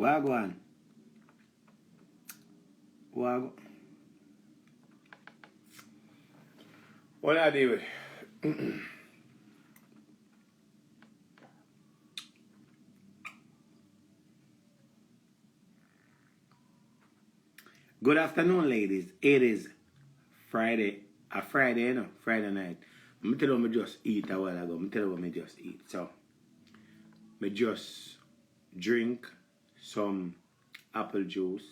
Wagwan. Wagwan. What I do with? Good afternoon, ladies. It is Friday. Friday, you know, Friday night. I'm tell you what I just eat a while ago. I'm tell you what I just eat. So, I just drink some apple juice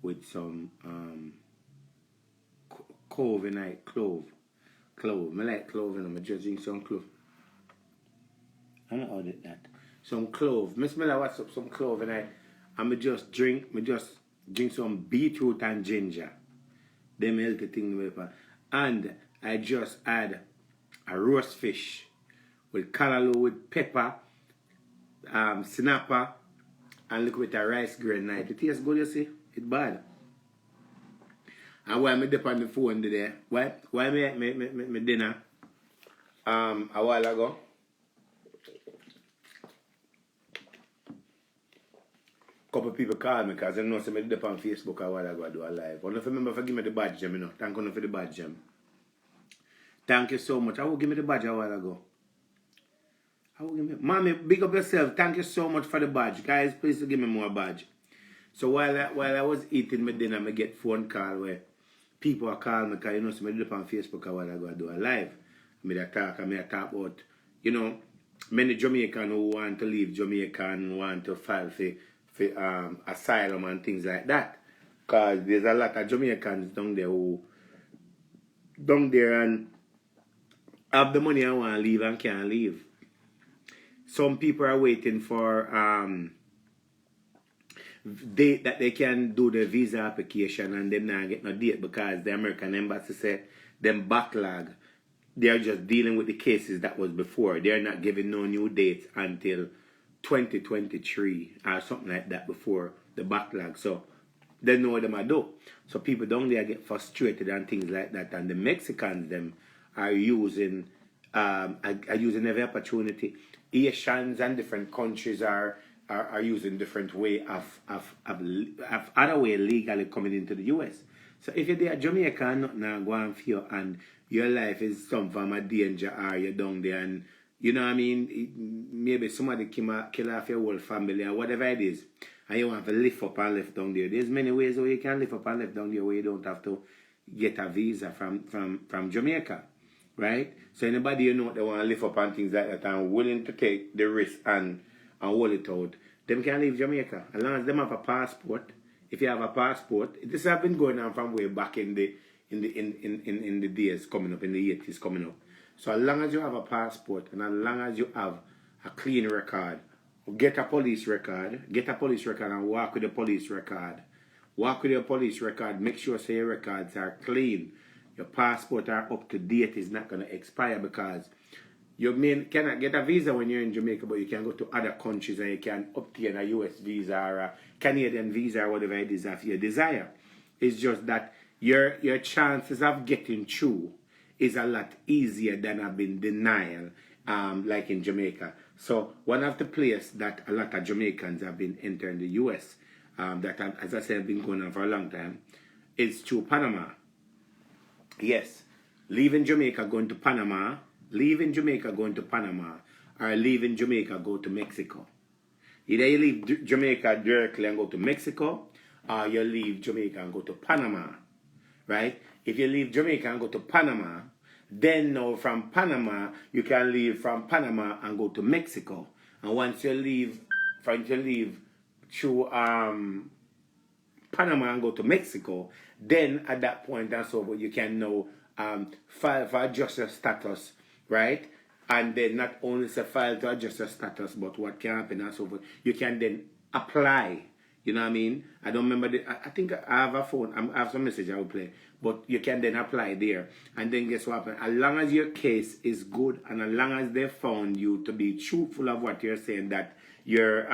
with some clove in it. Clove. I like clove, and I just drink some clove. I don't know how did that. Some clove. I smell like what's up, some clove in it. And I just drink some beetroot and ginger. Them healthy thing with it. And I just add a roast fish with callaloo with pepper, snapper, and look with a rice grain night. It tastes good, you see? It's bad. And while I dip on the phone today, while me dinner a while ago, couple people called me because they know I dip on Facebook a while ago I do a live. I don't remember if I give me the badge, you know. Thank you for the badge. Thank you so much. I will give me the badge a while ago. Mommy, big up yourself. Thank you so much for the badge. Guys, please give me more badge. So while I was eating my dinner, I get phone call where people are calling me because you know I dip on Facebook a while ago I do a live. I talk about, you know, many Jamaicans who want to leave Jamaica and want to file for asylum and things like that. Because there's a lot of Jamaicans down there and have the money and want to leave and can't leave. Some people are waiting for date that they can do the visa application and them not get no date because the American embassy said them backlog. They are just dealing with the cases that was before. They are not giving no new dates until 2023 or something like that before the backlog. So they know what them I do. So people down there get frustrated and things like that. And the Mexicans them are using every opportunity. Asians and different countries are using different way of other way legally coming into the US. So if you're there Jamaica and nothing now going for you and your life is some form of danger or you're down there and you know what I mean, maybe somebody kill off your whole family or whatever it is, and you want to lift up and lift down there. There's many ways where you can lift up and lift down there where you don't have to get a visa from Jamaica, right? So anybody you know they want to lift up and things like that and willing to take the risk and hold it out, them can leave Jamaica as long as them have a passport. If you have a passport, this has been going on from way back in the days coming up, in the 80s coming up. So as long as you have a passport and as long as you have a clean record, get a police record and walk with the police record. Walk with your police record, make sure say your records are clean. Your passport are up to date, is not going to expire because you cannot get a visa when you're in Jamaica, but you can go to other countries and you can obtain a US visa or a Canadian visa or whatever it is of your desire. It's just that your chances of getting through is a lot easier than have been denial, like in Jamaica. So one of the places that a lot of Jamaicans have been entering the US, that as I said, have been going on for a long time, is through Panama. Yes, leaving Jamaica going to Panama, or leaving Jamaica go to Mexico. Either you leave Jamaica directly and go to Mexico, or you leave Jamaica and go to Panama, right? If you leave Jamaica and go to Panama, then now from Panama, you can leave from Panama and go to Mexico. And once you leave through Panama and go to Mexico, then at that point and so forth, you can now file for adjust your status, right? And then not only say file to adjust your status, but what can happen and so forth, you can then apply. You know what I mean? I don't remember I think I have a phone. I have some message I will play. But you can then apply there. And then guess what happens? As long as your case is good and as long as they found you to be truthful of what you're saying, that you're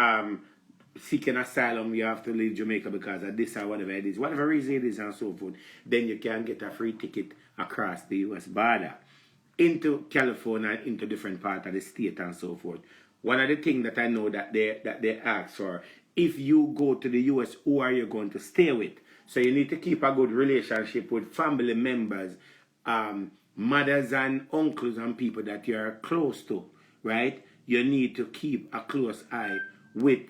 seeking asylum, you have to leave Jamaica because of this or whatever it is, whatever reason it is and so forth, then you can get a free ticket across the US border into California, into different parts of the state and so forth. one of the things that I know that they ask for, if you go to the US, who are you going to stay with? So you need to keep a good relationship with family members, mothers and uncles and people that you are close to, right? You need to keep a close eye with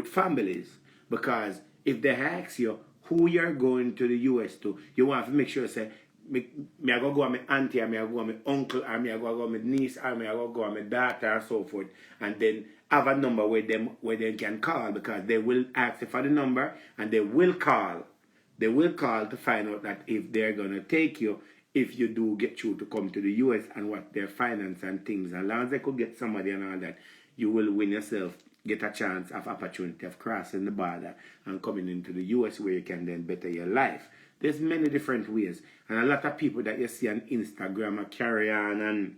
families, because if they ask you who you're going to the US to, you want to make sure say, me I go with my auntie, or me I go with my uncle, or me I go with my niece, or me I go with my daughter, and so forth, and then have a number where they can call, because they will ask you for the number and they will call. They will call to find out that if they're gonna take you, if you do get through to come to the US, and what their finance and things. As long as they could get somebody and all that, you will win yourself, get a chance of opportunity of crossing the border and coming into the US, where you can then better your life. There's many different ways, and a lot of people that you see on Instagram are carry on, and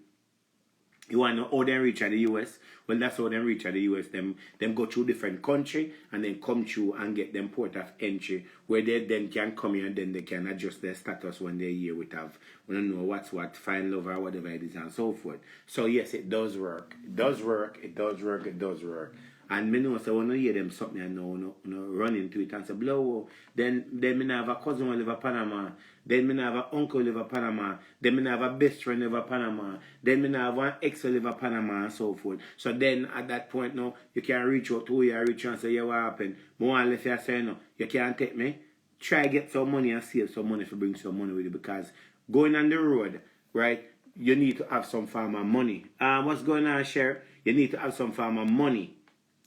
you want to know how they reach at the US. Well, that's how they reach at the US. Them go through different country and then come through and get them port of entry, where they then can come here and then they can adjust their status when they're here. We don't know what's what, find love or whatever it is and so forth. So yes, it does work. It does work. It does work. It does work. And me know, so when I hear them something, I know, run into it and say, blow. Then me have a cousin who live in Panama. Then me have an uncle who live in Panama. Then me have a best friend who live in Panama. Then me have one ex who live in Panama and so forth. So then at that point now, you can reach out to who you reach out and say, yeah, what happened? More or less you say, no, you can't take me. Try get some money and save some money to bring some money with you, because going on the road, right, you need to have some form of money. What's going on, Cher? You need to have some form of money.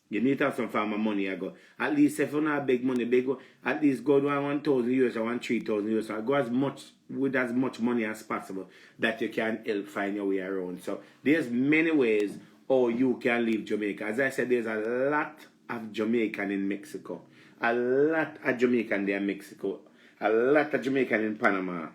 You need to have some form of money. I go. At least if you not big money, at least go to 1,000 US or 3,000 US. I go with as much money as possible, that you can help find your way around. So there's many ways how you can leave Jamaica. As I said, there's a lot of Jamaican in Mexico. A lot of Jamaican there in Mexico. A lot of Jamaican in Panama.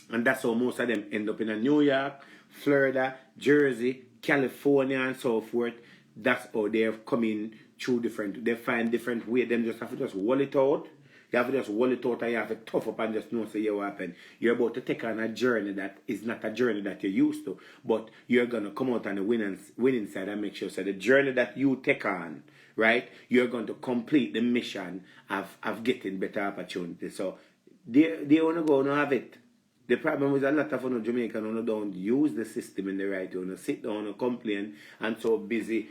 And that's how most of them end up in New York, Florida, Jersey, California, and so forth. That's how they have come in through they find different ways. Them just have to just wall it out. You have to just wall it out, and you have to tough up and just know, say, what happened. You're about to take on a journey that is not a journey that you're used to, but you're going to come out on the winning side and make sure, so the journey that you take on, right, you're going to complete the mission of getting better opportunities. So they want to go and have it. The problem is a lot of Jamaicans who don't use the system in the right way. Sit down and complain and so busy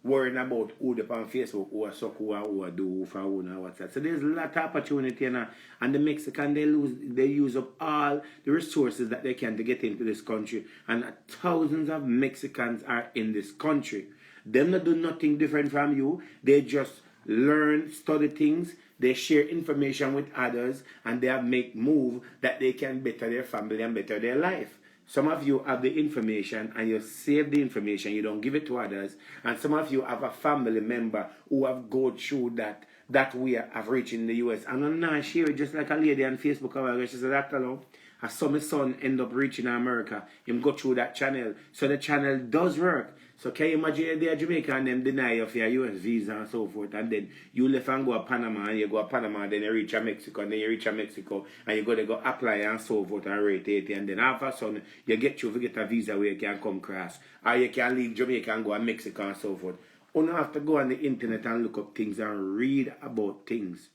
worrying about who they on Facebook, who are suck, who are do, who for who and what's that. So there's a lot of opportunity and the Mexican, they use up all the resources that they can to get into this country. And thousands of Mexicans are in this country. Them not do nothing different from you. They just learn, study things. They share information with others, and they make move that they can better their family and better their life. Some of you have the information and you save the information, you don't give it to others. And some of you have a family member who have gone through that way of reaching the US. And I'm not sure, just like a lady on Facebook, she said, Dr. I saw my son end up reaching America. Him go through that channel. So the channel does work. So can you imagine they're Jamaica and them deny you for your US visa and so forth, and then you left and go to Panama, and you go to Panama, then you reach Mexico, and then you reach Mexico, and you got to go apply and so forth and rate it, and then all of a sudden you get a visa where you can come across, or you can leave Jamaica and go to Mexico and so forth. You don't have to go on the internet and look up things and read about things.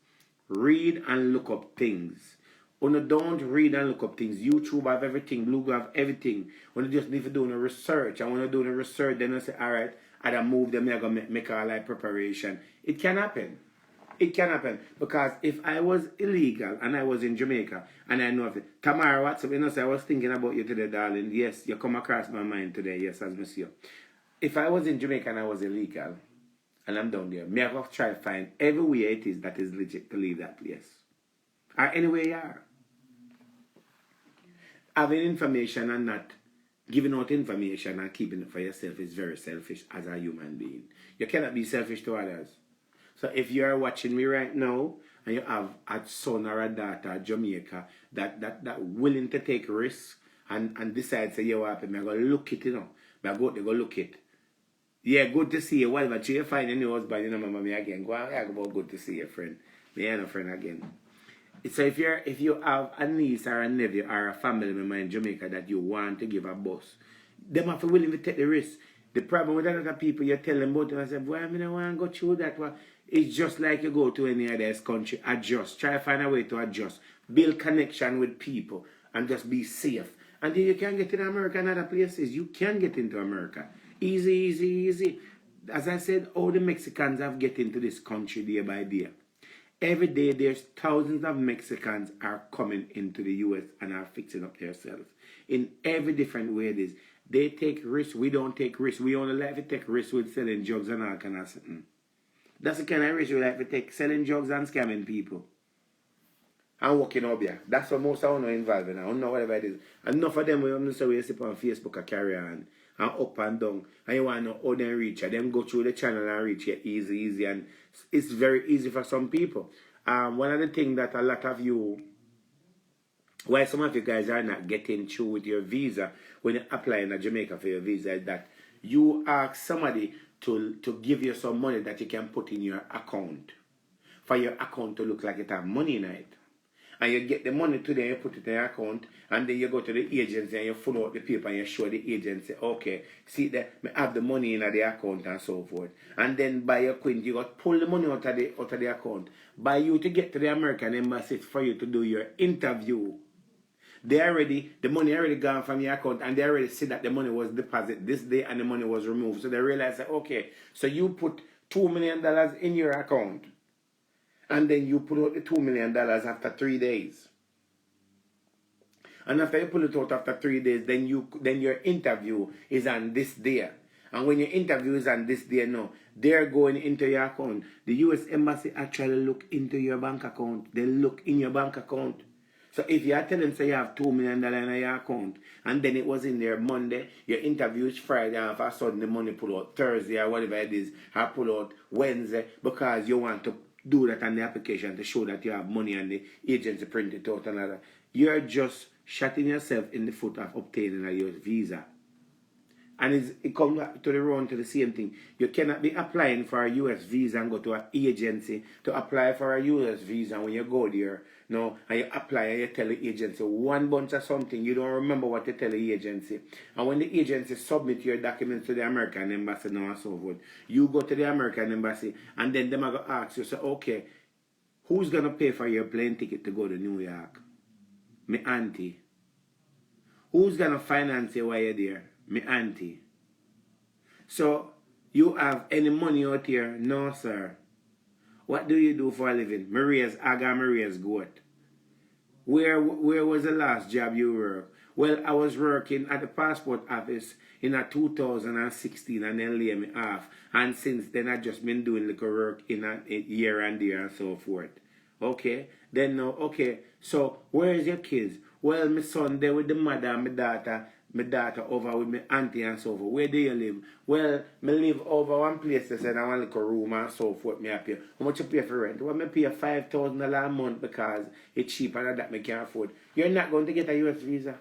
Read and look up things. Don't read and look up things. YouTube have everything. Google have everything. When you just need to do the research. And when you do the research, then you say, all right, I move them, I going to make all that preparation. It can happen. It can happen. Because if I was illegal and I was in Jamaica and I know of it, Tamara, what's up? You know, say, I was thinking about you today, darling. Yes, you come across my mind today. Yes, as monsieur. If I was in Jamaica and I was illegal and I'm down there, I have to try to find every way it is that is legit to leave that place. Or anywhere you are. Having information and not giving out information and keeping it for yourself is very selfish as a human being. You cannot be selfish to others. So if you are watching me right now and you have a son or a daughter in Jamaica that willing to take risks and decide say, yeah, what happened, I'm going to look it, you know. I'm going to go look it. Yeah, good to see you. Whatever, you find a new husband, you know, mama, me again. Go on, good to see you, friend. Me and a friend again. So if you have a niece or a nephew or a family member in Jamaica that you want to give a bus, them have to willing to take the risk. The problem with a lot of people, you tell them about it and say, boy, I don't want to go through that. Well, it's just like you go to any other country. Adjust. Try to find a way to adjust. Build connection with people and just be safe. And then you can get in America and other places. You can get into America. Easy, easy, easy. As I said, all the Mexicans have get into this country day by day. Every day there's thousands of Mexicans are coming into the US and are fixing up themselves. In every different way it is. They take risks. We don't take risks. We only like to take risks with selling drugs and all kind of something. That's the kind of risk we like to take. Selling drugs and scamming people. And working up here. That's what most of them are involved in. I don't know whatever it is. Enough of them we say we sit on Facebook and carry on. And up and down. And you want to know how they reach you. Them go through the channel and reach you easy. And it's very easy for some people. One of the things that a lot of you, why some of you guys are not getting through with your visa when you're applying to Jamaica for your visa is that you ask somebody to give you some money that you can put in your account. For your account to look like it have money in it. And you get the money today, you put it in your account, and then you go to the agency and you fill out the paper and you show the agency, okay, see that I have the money in the account and so forth. And then by your quint, you got to pull the money out of the account. By you to get to the American embassy for you to do your interview. The money already gone from your account and they already see that the money was deposited this day and the money was removed. So they realize that, okay, so you put $2 million in your account and then you put out the $2 million after 3 days. And after you pull it out after 3 days, then your interview is on this day. And when your interview is on this day now, they're going into your account. The US Embassy actually look into your bank account. They look in your bank account. So if you are telling them say you have $2 million in your account and then it was in there Monday, your interview is Friday and all of a sudden the money pull out Thursday or whatever it is, or pull out Wednesday because you want to do that on the application to show that you have money and the agency print it out and all that. You're just shooting yourself in the foot of obtaining a US visa. And it comes to the round to the same thing. You cannot be applying for a US visa and go to an agency to apply for a US visa. When you go there, no, and you apply and you tell the agency one bunch of something, you don't remember what you tell the agency. And when the agency submit your documents to the American embassy now and so forth, you go to the American embassy and then them are going to ask you, so okay, who's going to pay for your plane ticket to go to New York? My auntie. Who's going to finance you while you're there? My auntie. So, you have any money out here? No, sir. What do you do for a living? Maria's goat. Where was the last job you worked? Well, I was working at the passport office in 2016 and then laid me off. And since then, I've just been doing little work in a year and there and so forth. Okay? Then now, okay, so where is your kids? Well, my son there with the mother and my daughter over with my auntie and so forth. Where do you live? Well, me live over one place, they said I want a little room and so forth. Me pay. How much you pay for rent? Well, me pay $5,000 a month because it's cheaper than that me can afford. You're not going to get a US visa.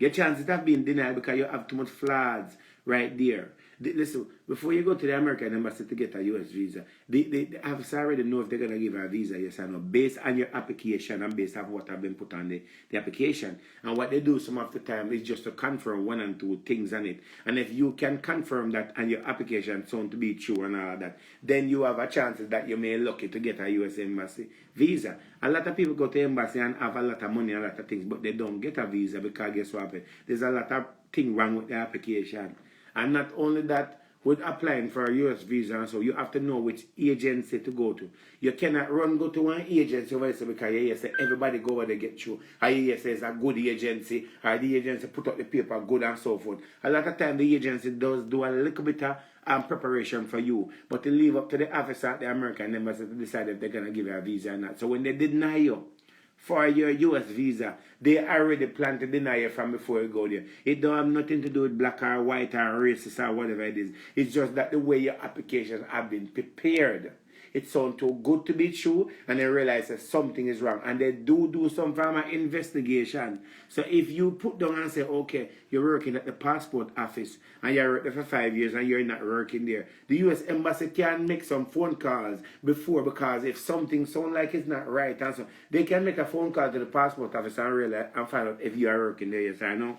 Your chances of being denied because you have too much flaws right there. Listen, before you go to the American embassy to get a US visa, the officer already know if they're going to give a visa, yes or no, based on your application and based on what have been put on the application. And what they do some of the time is just to confirm one and two things on it. And if you can confirm that and your application sound to be true and all that, then you have a chance that you may lucky to get a US embassy visa. A lot of people go to embassy and have a lot of money and a lot of things, but they don't get a visa because guess what? There's a lot of things wrong with the application. And not only that, with applying for a US visa and so, you have to know which agency to go to. You cannot go to one agency over there because you say everybody go where they get you. Or you say it's a good agency, or the agency put up the paper good and so forth. A lot of time the agency does do a little bit of preparation for you, but they leave up to the officer at the American embassy to decide if they're going to give you a visa or not. So when they deny you for your US visa, they already plan to deny you from before you go there. It don't have nothing to do with black or white or racist or whatever it is. It's just that the way your applications have been prepared. It sounds too good to be true and they realize that something is wrong. And they do some form of investigation. So if you put down and say, okay, you're working at the passport office and you're working there for 5 years and you're not working there, the US Embassy can make some phone calls before, because if something sounds like it's not right, and so they can make a phone call to the passport office and find out if you are working there, yes or no.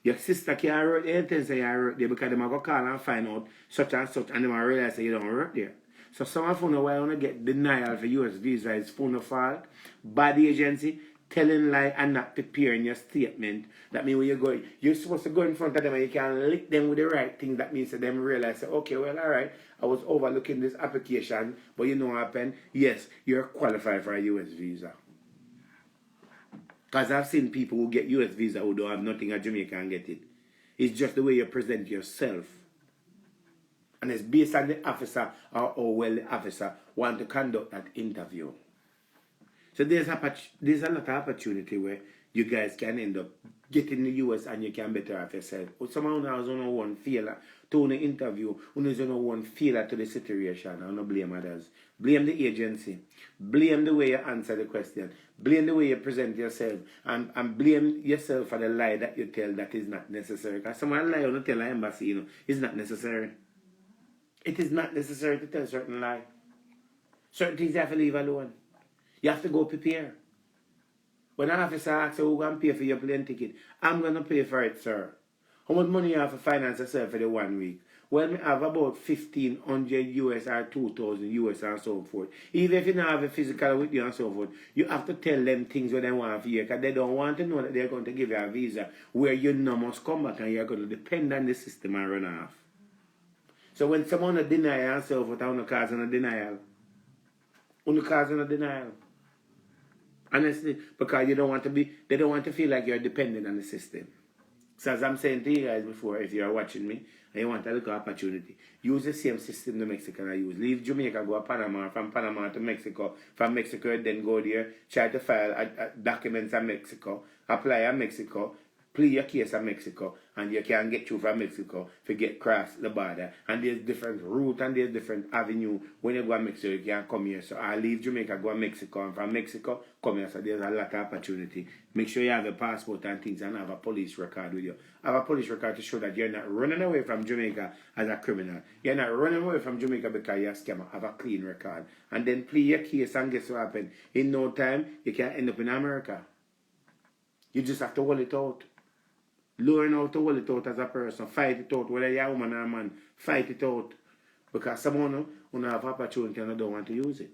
Your sister can't work there, you say you work there because they might go call and find out such and such and they might realize that you don't work there. So some of you know why I want to get denial for US visa is phone fault, bad agency, telling lie and not preparing your statement. That means when you go, you're supposed to go in front of them and you can lick them with the right thing. That means that them realize, okay, well, all right, I was overlooking this application, but you know what happened? Yes, you're qualified for a US visa. Because I've seen people who get US visa who don't have nothing at Jamaica and get it. It's just the way you present yourself. And it's based on the officer or how well the officer want to conduct that interview. So there's a lot of opportunity where you guys can end up getting the US and you can better off yourself. But someone who has only one failure to the interview, who has only one failure to the situation, I don't blame others. Blame the agency. Blame the way you answer the question. Blame the way you present yourself. And blame yourself for the lie that you tell that is not necessary. Because someone lie on the tell an embassy, it's not necessary. It is not necessary to tell certain lie. Certain things you have to leave alone. You have to go prepare. When an officer asks you who going to pay for your plane ticket, I'm going to pay for it, sir. How much money you have to finance yourself for the 1 week? Well, I have about 1,500 US or 2,000 US and so forth. Even if you don't have a physical with you and so forth, you have to tell them things what they want for you because they don't want to know that they're going to give you a visa where you now must come back and you're going to depend on the system and run off. So when someone deny and so forth, I want to cause a denial. Honestly, because they don't want to feel like you're dependent on the system. So as I'm saying to you guys before, if you're watching me and you want a little opportunity, use the same system the Mexicans use. Leave Jamaica, go to Panama, from Panama to Mexico. From Mexico, then go there, try to file documents in Mexico, apply in Mexico, plead your case in Mexico, and you can get through from Mexico to get across the border. And there's different route and there's different avenue. When you go to Mexico, you can come here. So I leave Jamaica, go to Mexico, and from Mexico, come here. So there's a lot of opportunity. Make sure you have a passport and things and have a police record with you. Have a police record to show that you're not running away from Jamaica as a criminal. You're not running away from Jamaica because you're a scammer. Have a clean record. And then plead your case and guess what happens? In no time, you can end up in America. You just have to hold it out. Learn how to hold it out as a person. Fight it out. Whether you're a woman or a man, fight it out. Because someone who have opportunity and don't want to use it.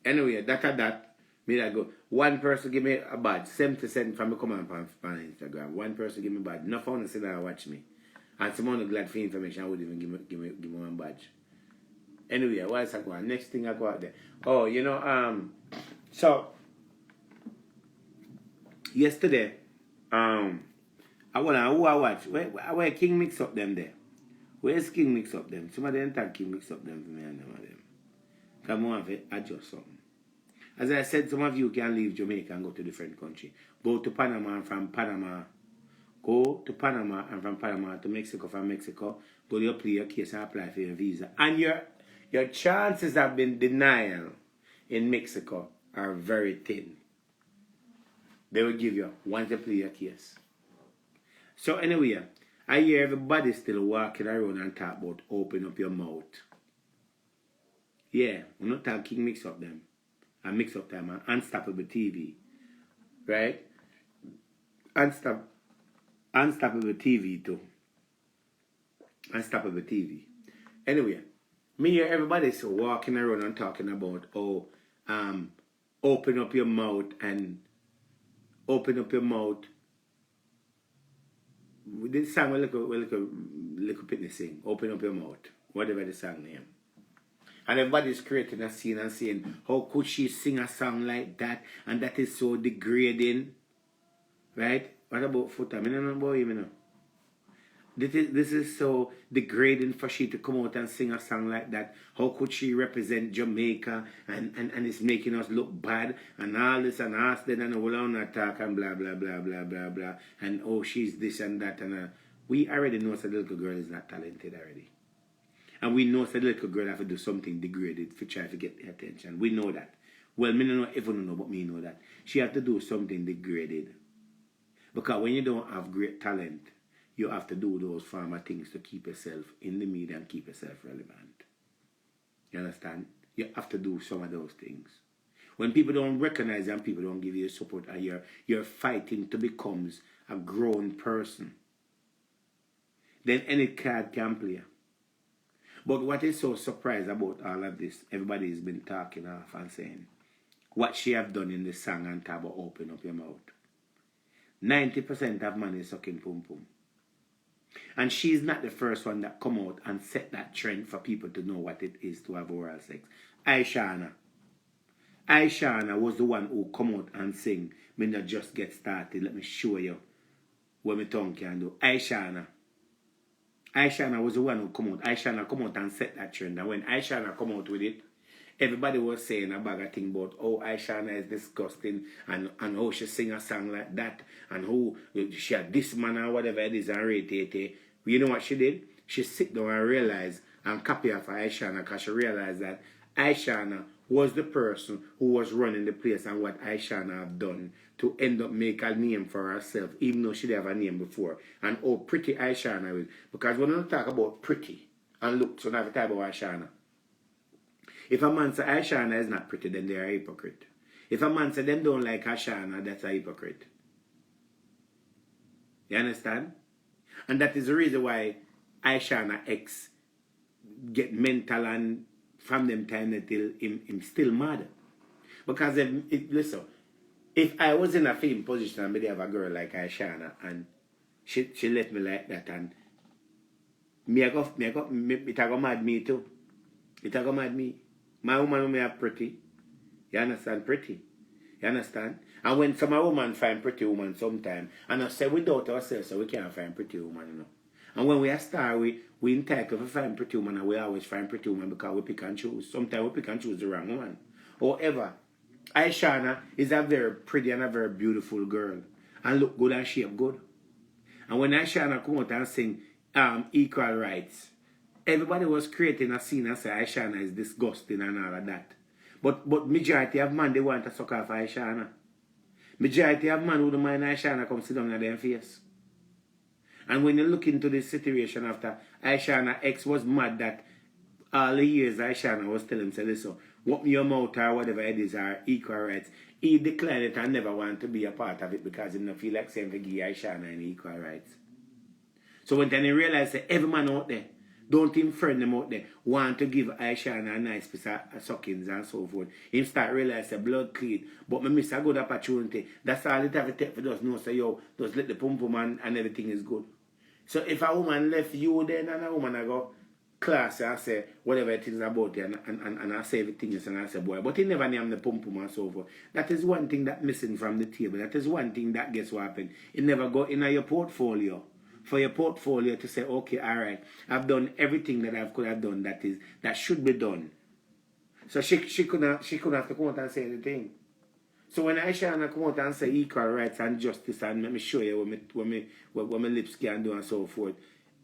Anyway, that. Me I go. One person give me a badge. 70 cents from me come on Instagram. One person give me a badge. No phone to sit there and watch me. And someone glad for information, I would even give me one badge. Anyway, what else I go on? Next thing I go out there. Oh, so yesterday, I wanna who I watch. Where King mix up them there? Where's King mix up them? Some of them tag King mix up them for me and them of them. Come on, adjust something. As I said, some of you can leave Jamaica and go to different country. Go to Panama and from Panama. Go to Panama and from Panama to Mexico. From Mexico, go to your play your case and apply for your visa. And your chances of being denial in Mexico are very thin. They will give you once you play your case. So anyway, I hear everybody still walking around and talk about open up your mouth. Yeah, I'm not talking mix up them. I mix up them and Unstoppable TV. Right? Unstoppable TV too. Unstoppable TV. Anyway, me hear everybody still walking around and talking about open up your mouth and open up your mouth. This song will look a pitney sing. Open up your mouth. Whatever the song name. And everybody's creating a scene and saying, how could she sing a song like that? And that is so degrading. Right? What about Foota? I don't know about him, you know. This is so degrading for she to come out and sing a song like that. How could she represent Jamaica and it's making us look bad and all this and us then and all on attack and blah blah blah blah blah blah and oh she's this and that and we already know that the little girl is not talented already. And we know that the little girl have to do something degraded to try to get the attention. We know that. Well, me don't know if you know, but me know that. She have to do something degraded. Because when you don't have great talent, you have to do those form of things to keep yourself in the media and keep yourself relevant. You understand? You have to do some of those things. When people don't recognize you and people don't give you support, and you're fighting to become a grown person, then any card can play. But what is so surprised about all of this, everybody's been talking off and saying, what she have done in the song and talk about open up your mouth. 90% of man is sucking pum pum. And she's not the first one that come out and set that trend for people to know what it is to have oral sex. Aishana was the one who come out and sing, "Me not just get started, let me show you what my tongue can do." Aishana was the one who come out. Aishana come out and set that trend. And when Aishana come out with it, everybody was saying a bag of thing about, oh, Aishana is disgusting, and how she sing a song like that, and how she had this man or whatever it is, and rate. You know what she did? She sit down and realized and copy of Aishana, because she realized that Aishana was the person who was running the place, and what Aishana have done to end up make a name for herself, even though she didn't have a name before. And how pretty Aishana is. Because when we talk about pretty and look, so now we talk about Aishana. If a man say Aishana is not pretty, then they are a hypocrite. If a man say them don't like Aishana, that's a hypocrite. You understand? And that is the reason why Aishana X get mental, and from them time until him still mad. Because listen, if I was in a fame position and maybe have a girl like Aishana and she left me like that, and it go mad me too. It go mad me. My woman may have pretty. You understand? Pretty. You understand? And when some woman find pretty woman sometime, and I say without ourselves, so we can't find pretty woman, you know. And when we are star, we entitled to find pretty woman, and we always find pretty woman because we pick and choose. Sometimes we pick and choose the wrong one. However, Aishana is a very pretty and a very beautiful girl, and look good and shape good. And when Aishana come out and sing equal rights, everybody was creating a scene and say Aishana is disgusting and all of that. But majority of man, they want to suck off Aishana. Majority of man who don't mind Aishana come sit down in their face. And when you look into this situation after Aishana X was mad that all the years Aishana was telling him, say, listen, what me your mouth or whatever it is are equal rights. He declined it and never want to be a part of it because he don't feel like saying to give Aishana any equal rights. So when then he realized that every man out there, don't even friend them out there, want to give Aishana a nice piece of suckings and so forth. Him start realize the blood clean, but me miss a good opportunity. That's all it have to take for us know, say, yo, just let the pum pum and everything is good. So if a woman left you then and a woman I go class and say whatever it is about it and I say everything is and I say boy, but he never name the pum pum and so forth. That is one thing that missing from the table. That is one thing that gets what happened. It never go in your portfolio. For your portfolio to say, okay, all right, I've done everything that I could have done that should be done. So she couldn't have to come out and say anything. So when Aishana come out and say equal rights and justice and let me show you what my lips can do and so forth,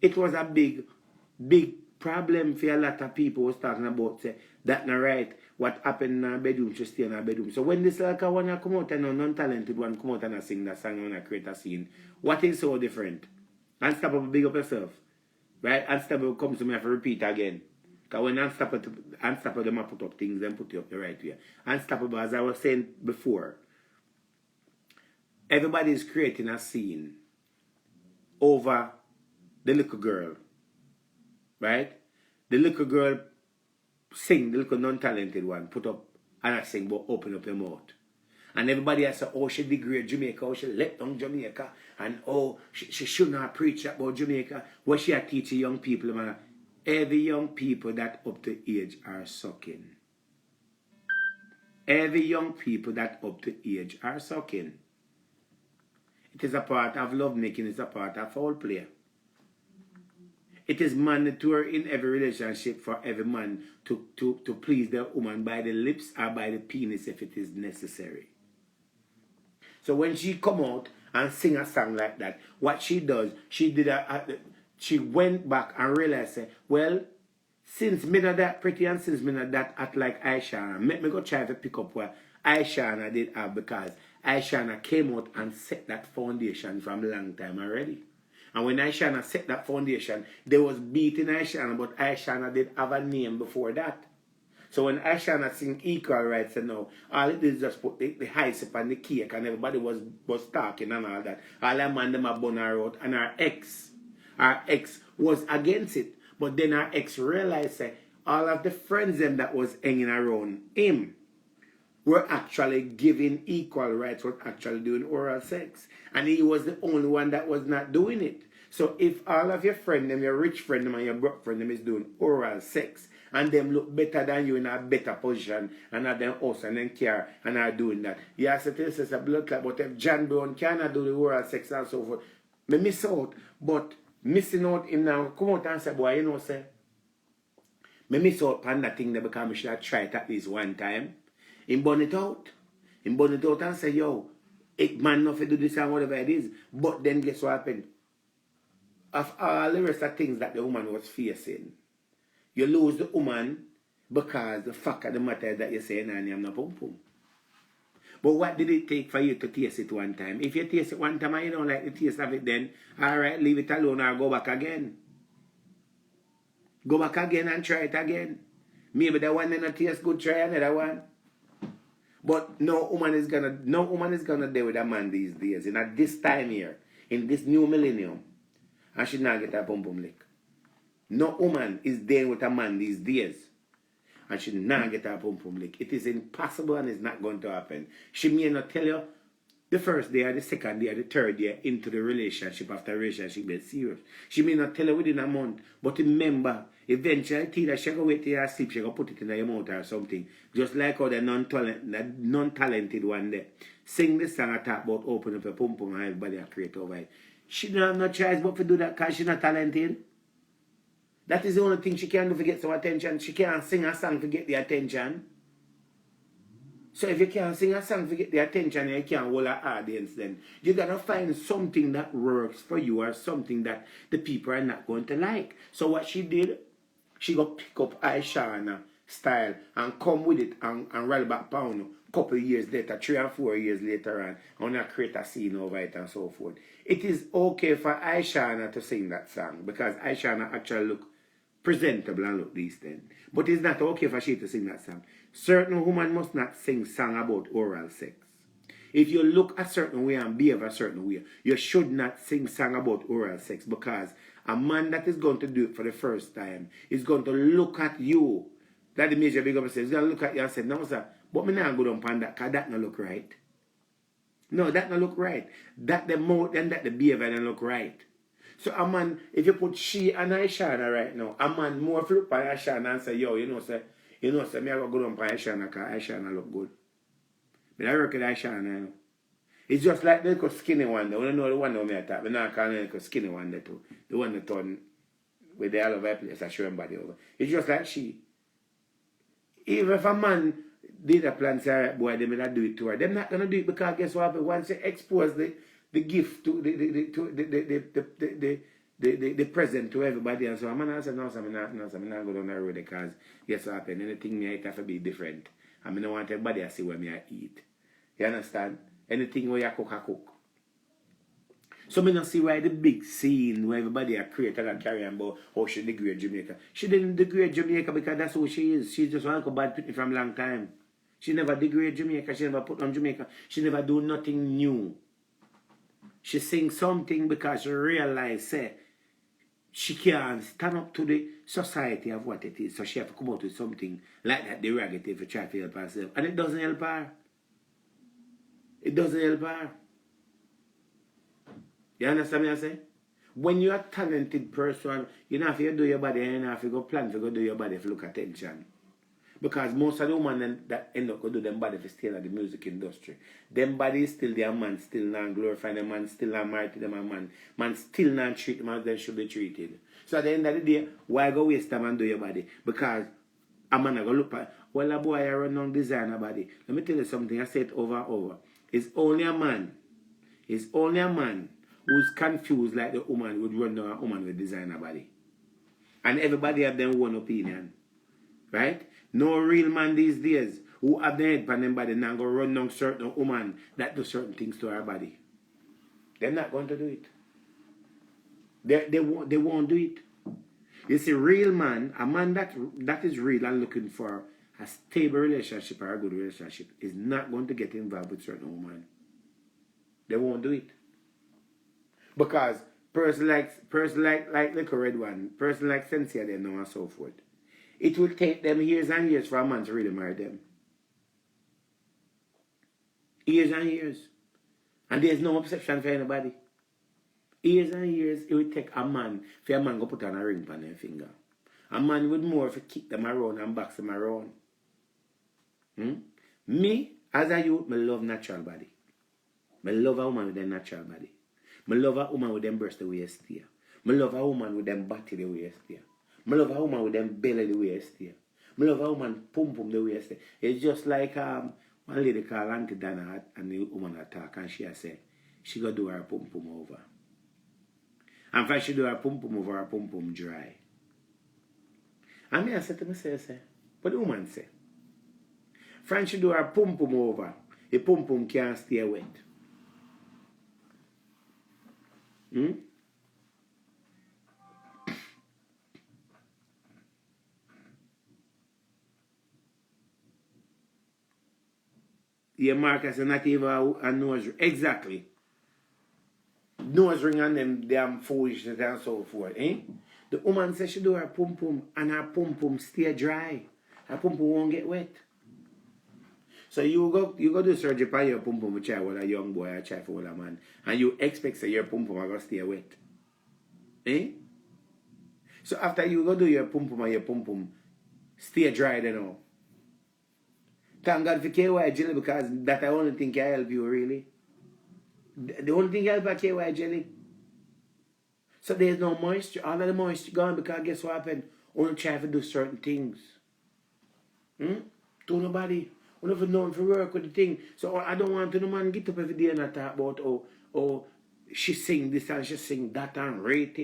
it was a big problem for a lot of people was talking about say that not right. What happened in our bedroom should stay in our bedroom. So when this like one come out and a non-talented one come out and sing that song and create a scene, what is so different? Unstoppable, big up yourself. Right? Unstoppable comes to me, I have to repeat again. Because when Unstoppable, them put up things, then put you up the right way. Unstoppable, as I was saying before, everybody is creating a scene over the little girl. Right? The little girl sing, the little non-talented one, put up and I sing, but open up your mouth. And everybody has said, oh, she degrade Jamaica, oh, she let down Jamaica, and oh, she should not preach about Jamaica. What she are teaching young people, man. Every young people that up to age are sucking. Every young people that up to age are sucking. It is a part of lovemaking, it's a part of foul play. It is mandatory in every relationship for every man to please the woman by the lips or by the penis if it is necessary. So when she come out and sing a song like that, what she does, she went back and realized, well, since me not that pretty and since me not that act like Aishana, me go try to pick up what Aishana did have because Aishana came out and set that foundation from a long time already. And when Aishana set that foundation, they was beating Aishana, but Aishana did have a name before that. So when Ashana sing equal rights and now, all it is just put the hyssop and the cake and everybody was talking and all that. All that man them a bun her out and our ex was against it. But then our ex realized that all of the friends them that was hanging around him were actually giving equal rights, were actually doing oral sex. And he was the only one that was not doing it. So if all of your friend them, your rich friend them and your broke friend them is doing oral sex, and them look better than you in a better position, and have them house and them care and are doing that, you have to tell us a blood clot. But if John Brown cannot do the oral sex and so forth, me miss out. But missing out him now, come out and say, boy, you know, say, me miss out on that thing there because I should have tried at least one time. Him burn it out. Him burn it out and say, yo, it man not to do this and whatever it is. But then guess what happened? Of all the rest of things that the woman was facing, you lose the woman because the fact of the matter is that you say, nah, I'm not pum pum. But what did it take for you to taste it one time? If you taste it one time and you don't like the taste of it, then alright, leave it alone or go back again. Go back again and try it again. Maybe the one that not taste good, try another one. But no woman is gonna deal with a man these days. And at this time here, in this new millennium, and she not get a pum pum lick. No woman is dealing with a man these days, and she not get a pum pum lick. It is impossible and it's not going to happen. She may not tell you the first day or the second day or the third day into the relationship after relationship gets serious. She may not tell you within a month, but remember, eventually either she go wait till you sleep, she go put it in your mouth or something. Just like how the non-talented one there sing this song and talk about open up your pum pum and everybody are create over it. She don't have no choice but to do that because she's not talented. That is the only thing she can do to get some attention. She can't sing a song to get the attention. So if you can't sing a song to get the attention and you can't hold an audience, then you gotta find something that works for you or something that the people are not going to like. So what she did, she got pick up Aishana style and come with it and roll back pound a couple of years later, 3 or 4 years later on and create a scene over it and so forth. It is okay for Aishana to sing that song because Aishana actually look presentable and look decent. But it's not okay for she to sing that song. Certain women must not sing song about oral sex. If you look a certain way and behave a certain way, you should not sing song about oral sex because a man that is going to do it for the first time is going to look at you. That the major big up says, he's going to look at you and say, no sir, but me not go down on that because that not look right. No, that not look right. That the mouth and that the behavior don't look right. So a man, if you put she and Aishana right now, a man more flip on Aishana and say, yo, me I go down on Aishana because Aishana look good. But I work with Aishana, you know. It's just like the little skinny one there. You know the one that me I talk. But now I call the little skinny one there too. The one that turn with the all over place I show him body over. It's just like she. Even if a man did a plan, say, alright, boy, they may not do it to her. They're not gonna do it because guess what? Once you expose the gift to the present to everybody, and so I'm not saying no, I'm not go down the road because guess what happened? Anything me I eat have to be different. I mean, I want everybody to see what me I eat. You understand? Anything where you cook, I cook. So I don't see why the big scene where everybody are created and carry on about how she degrade Jamaica. She didn't degrade Jamaica because that's who she is. She's just one bad people from a long time. She never degrade Jamaica. She never put on Jamaica. She never do nothing new. She sings something because she realized she can't stand up to the society of what it is. So she have to come out with something like that derogative to try to help herself. And it doesn't help her. It doesn't help her. You understand what I say? When you're a talented person, you know if you do your body, you know if you go plan to go do your body for look attention. Because most of the women that end up going to do them body for still at the music industry. Them body is still their man, still not glorify them, man still not married to them, and man still not treat them as they should be treated. So at the end of the day, why go waste time and do your body? Because a man go look at, well a boy I run on designer body. Let me tell you something, I say it over and over. It's only a man who's confused like the woman would run down a woman with designer body. And everybody have their own opinion. Right? No real man these days who have their head on them body now go run down certain woman that do certain things to her body. They're not going to do it. They won't do it. You see, real man, a man that is real and looking for a stable relationship or a good relationship is not going to get involved with certain women. They won't do it. Because person like little red one, person like Sensia they know and so forth. It will take them years and years for a man to really marry them. Years and years. And there's no exception for anybody. Years and years it will take a man for a man go put on a ring on their finger. A man would more if kick them around and box them around. Me, as a youth, I love natural body. I love a woman with a natural body. I love a woman with them breast the way it stay. I love a woman with them body the way it stay. I love a woman with them belly the way it stay. I love a woman pum pum the way it stay. It's just like one lady called Auntie Dana and the woman attack and she say she go do her pum pum over. And when she do her pum pum over, her pum pum dry. And me I said to myself, what the woman say? When she do her pum pum over, the pum pum can't stay wet. Yeah, Marcus, not even a nose ring. Exactly. Nose ring and them damn foolishness and so forth, eh? The woman says she do her pum pum and her pum pum stay dry. Her pum pum won't get wet. So you go do surgery for your pum pum with a young boy or a child for a man, and you expect say your pum pum are gonna stay wet. Eh? So after you go do your pum pum and your pum pum stay dry then now. Thank God for KY jelly because that's the only thing can help you really. The only thing help is KY jelly. So there's no moisture. All of the moisture gone because guess what happened? Only try to do certain things. To nobody. Only for nothing for work with the thing. So I don't want to no man get up every day and talk about oh she sing this and she sing that and rate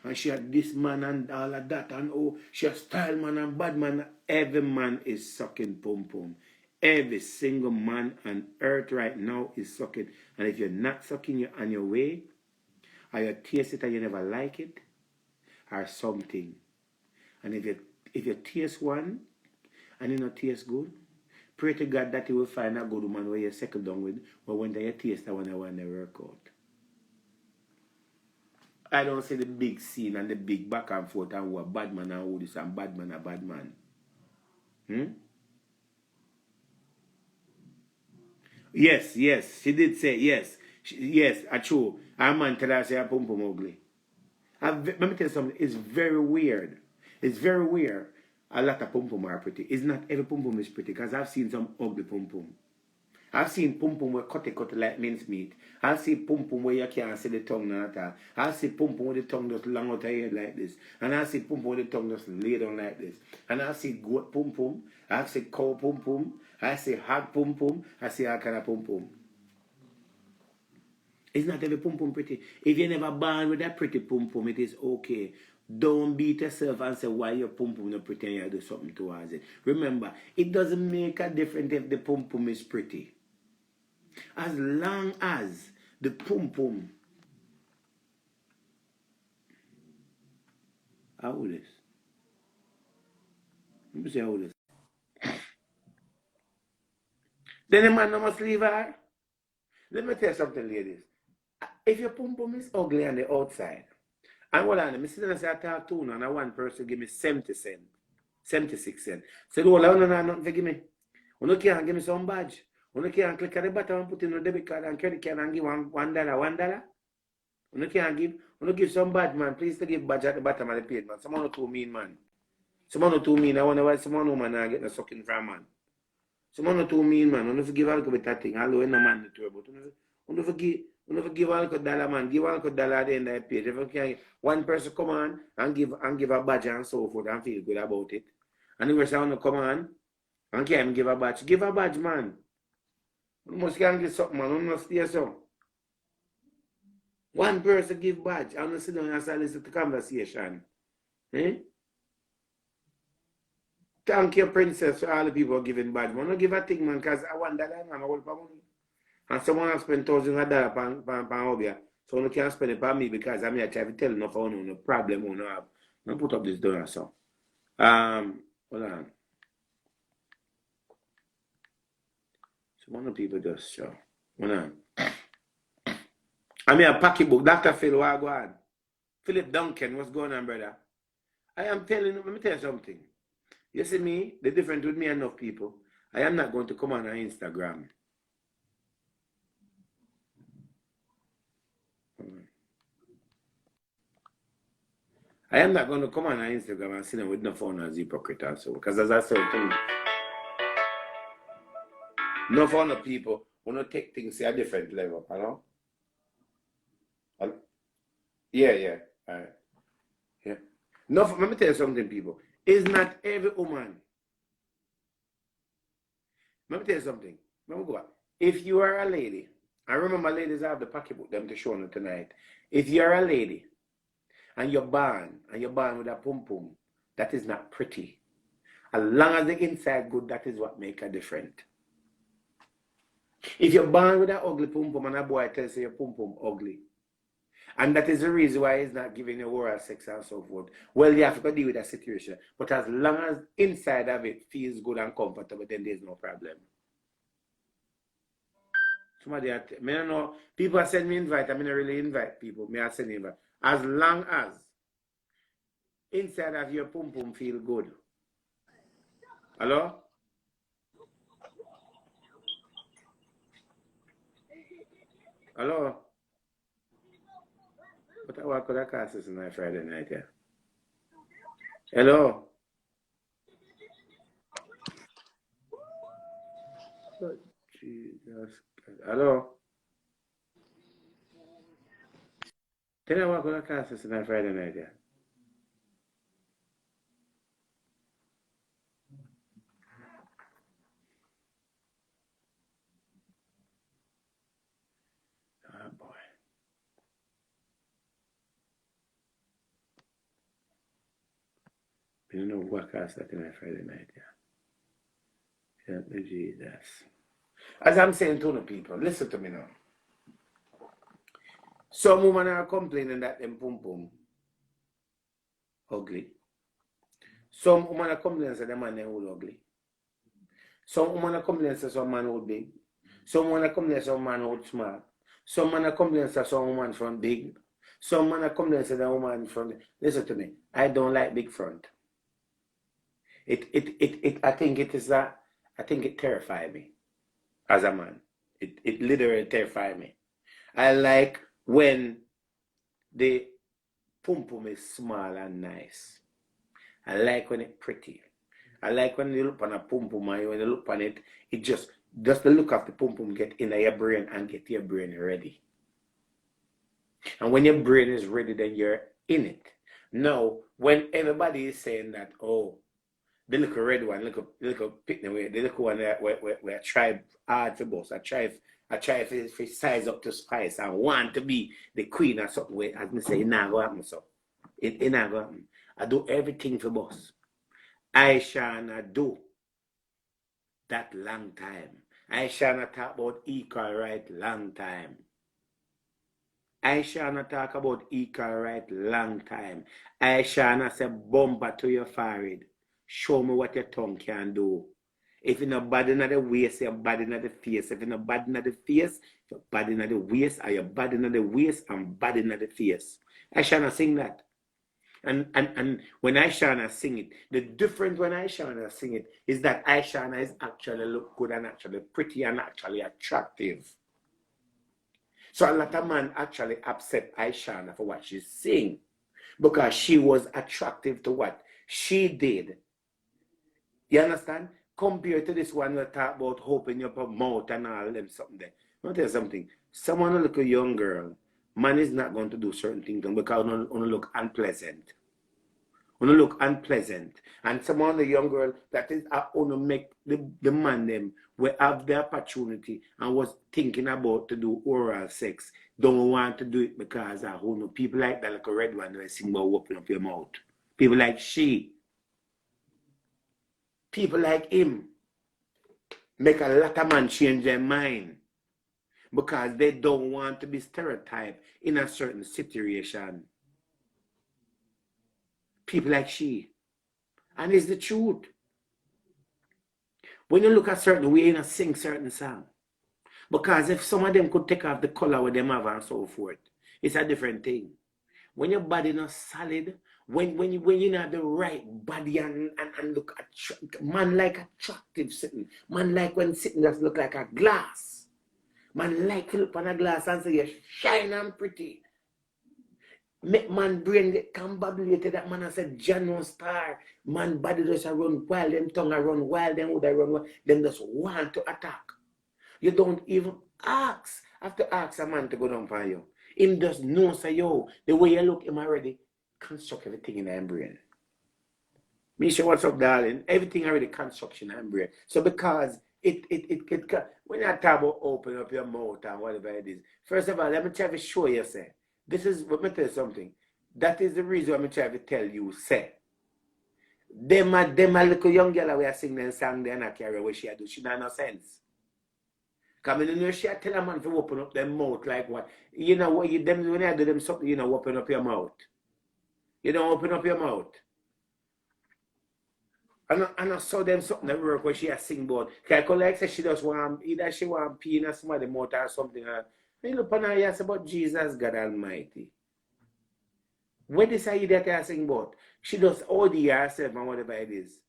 and she had this man and all of that and oh she a style man and bad man. Every man is sucking pum pum. Every single man on earth right now is sucking. And if you're not sucking, you're on your way. Or you taste it and you never like it. Or something. And if you taste one and you not taste good, pray to God that you will find a good woman where you settle down with. But when you taste that one, I want to work out. I don't say the big scene and the big back and forth and who a bad man and who this and bad man a bad man. Yes, she did say yes. Yes, true. Our man tell her say her pum pum ugly. Let me tell you something, it's very weird. It's very weird. A lot of pum pum are pretty. It's not every pum pum is pretty because I've seen some ugly pum pum. I've seen pum pum where cut like mincemeat. I've seen pum pum where you can't see the tongue at all. I've seen pum pum where the tongue just long out of your head like this. And I've seen pum pum where the tongue just lay down like this. And I've seen goat pum pum. I've seen cow pum pum. I see hog pum pum. I see all kind of pum pum. It's not every pum pum pretty. If you never born with that pretty pum pum, it is okay. Don't beat yourself and say why your pum pum not pretty and you do something towards it. Remember, it doesn't make a difference if the pum pum is pretty. As long as the pum pum. How this? Let me see how this. Then the man must leave her. Let me tell you something, ladies. If your pum pum is ugly on the outside, and what on, I sit and say I talk to and one person give me 70 cents, 76 cents. So the whole no nothing to give me. You can't give me some badge. You can't click at the bottom and put in a debit card and credit card and give $1. You can't give. You give some badge, man. Please to give badge at the bottom of the page, man. Someone too mean, man. Someone too mean. I wonder why someone woman are getting a sucking from, man. Someone too mean, man. You don't forgive a little bit of thing. Although no man to but you don't forgive a little $1, man. Give a little $1 at the end of the page. If you can, one person come on and give a badge and so forth and feel good about it. And the rest of them come on and can't even give a badge. Give a badge, man. You must can give something, man. You must stay so. One person give badge and you sit down and start listen to conversation. Eh? Thank you, princess, for all the people giving badge. Man, don't give a thing, man, because I $1, man, I hold for money. And someone has spent thousands of dollars on Obia. So you can't spend it on me because I'm here trying to tell enough of no problem you have. I'll put up this donor, so. Hold on. Some other people just show. I mean, a pocketbook. Dr. Phil, what go on? Philip Duncan, what's going on, brother? I am telling you, let me tell you something. You see me, the difference with me and enough people, I am not going to come on Instagram. I am not going to come on Instagram and sit down with no phone as hypocrite also. Because as I said, no phone of people want to take things to a different level, you know? Yeah. All right. Yeah. No, let me tell you something, people. It's not every woman. Let me tell you something. Let me go on. If you are a lady, I remember ladies, I have the pocketbook them to show you tonight. If you're a lady and you're born with a pum pum, that is not pretty. As long as the inside good, that is what make a difference. If you're born with an ugly pum pum and a boy tells you your pum pum ugly, and that is the reason why he's not giving you oral sex and so forth, well, you have to deal with that situation. But as long as inside of it feels good and comfortable, then there's no problem. Somebody, I don't know, people are sending me invite. I mean, I really invite people. I send invite. As long as inside of your pum pum feel good. Hello? Hello? But I work with a classes on Friday night, yeah. Hello? Oh, Jesus. Hello? Can I work with a classes on Friday night, yeah? Oh, boy. I don't know what class that on Friday night, yeah. Help me, Jesus. As I'm saying to the people, listen to me now. Some women are complaining that them pum pum ugly. Some women are complaining that the man them old ugly. Some women are complaining that some man old big. Some women are complaining that some man old small. Some men are complaining that some woman front big. Some men are complaining that the woman front. Listen to me. I don't like big front. I think it is that. I think it terrifies me as a man. It literally terrifies me. I like when the pum pum is small and nice. I like when it's pretty. I like when you look on a pum pum and when you look on it, it just the look of the pum pum get in your brain and get your brain ready. And when your brain is ready, then you're in it. Now, when everybody is saying that, oh, the little red one, little picnic, the little one where I try hard for boss, I try to size up to Spice and want to be the queen or something. Where, as I say, it not gonna happen. So it not gonna happen. I do everything for boss. I shall do that long time. I shall not talk about equal right long time. I shall not talk about equal right long time. I shall not say bumper to your forehead. Show me what your tongue can do. If you're not bad in the waist, you're bad in the face. If you're not bad in the face, you're bad in the waist, or you're bad in the waist and bad in the face. I shall not sing that. And when I shall not sing it, the difference when I shall not sing it is that I shall not is actually look good and actually pretty and actually attractive. So a lot of men actually upset Aishana for what she's saying because she was attractive to what she did. You understand? Compared to this one that talk about opening up her mouth and all them something there. Let me tell you something. Someone look a young girl, man is not going to do certain things because it will look unpleasant. It will look unpleasant. And someone, the young girl, that is going to make the man them will have the opportunity and was thinking about to do oral sex, don't want to do it because of who know people like that, like a red one, they sing about open up your mouth. People like she. People like him make a lot of men change their mind because they don't want to be stereotyped in a certain situation. People like she. And it's the truth. When you look at certain way, you sing certain song. Because if some of them could take off the color with them have and so forth, it's a different thing. When your body not solid, when you have the right body and look man like attractive sitting, man like when sitting just look like a glass. Man like to look on a glass and say you shine and pretty. Make man brain get combobulated. That man has said John star. Man body just run wild, them tongue run wild, them would run wild. Them just want to attack. You don't even ask. Have to ask a man to go down for you. Him just know say yo, the way you look him already construct everything in him brain. Misha, what's up, darling? Everything already construction in him brain. So because it when I talk about open up your mouth and whatever it is, first of all, let me try to show you, say. This is, let me tell you something. That is the reason I'm trying to tell you, say. Them a little young girl we are singing and song there and I carry what she do. She not no sense. Because I know she tell a man to open up their mouth like what. You know what, them when I do them something, you know, open up your mouth. You don't open up your mouth. And I saw them something that work where she has sing about. Because I like say she just want, either she want pee in somebody's mouth or something. I look upon her and ask about Jesus God Almighty. What is her that I sing about? She does OD herself and whatever it is.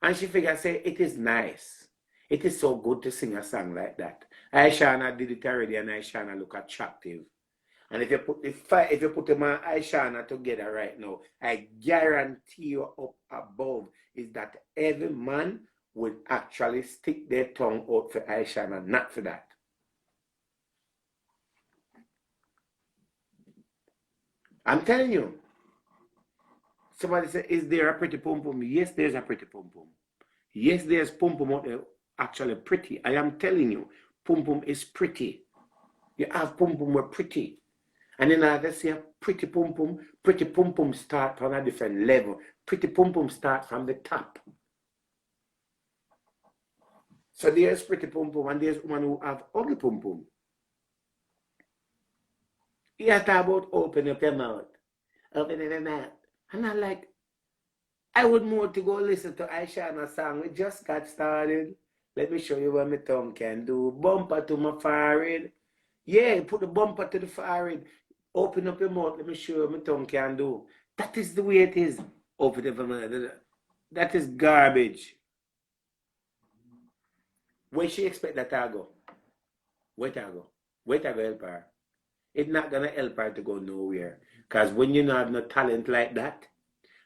And she figure say it is nice. It is so good to sing a song like that. Aishana did it already and Aishana look attractive. And if you put them and Aishana together right now, I guarantee you up above is that every man would actually stick their tongue out for Aishana, not for that. I'm telling you. Somebody said, is there a pretty pum pum? Yes, there's a pretty pum pum. Yes, there's pum pum out there actually pretty. I am telling you, pum pum is pretty. You have pum pum were pretty. And then I say pretty pum pum start from a different level. Pretty pum pum start from the top. So there's pretty pum pum and there's one who have ugly pum pum. You have to talk about open up your mouth. Open up your mouth. And I'm like, I would more to go listen to Aishana's song. We just got started. Let me show you what my tongue can do. Bumper to my forehead. Yeah, put the bumper to the forehead. Open up your mouth. Let me show you what my tongue can do. That is the way it is. Open up your mouth. That is garbage. Where she expect that I go? Where I go? Where I go help her? It's not going to help her to go nowhere. Because when you don't have no talent like that,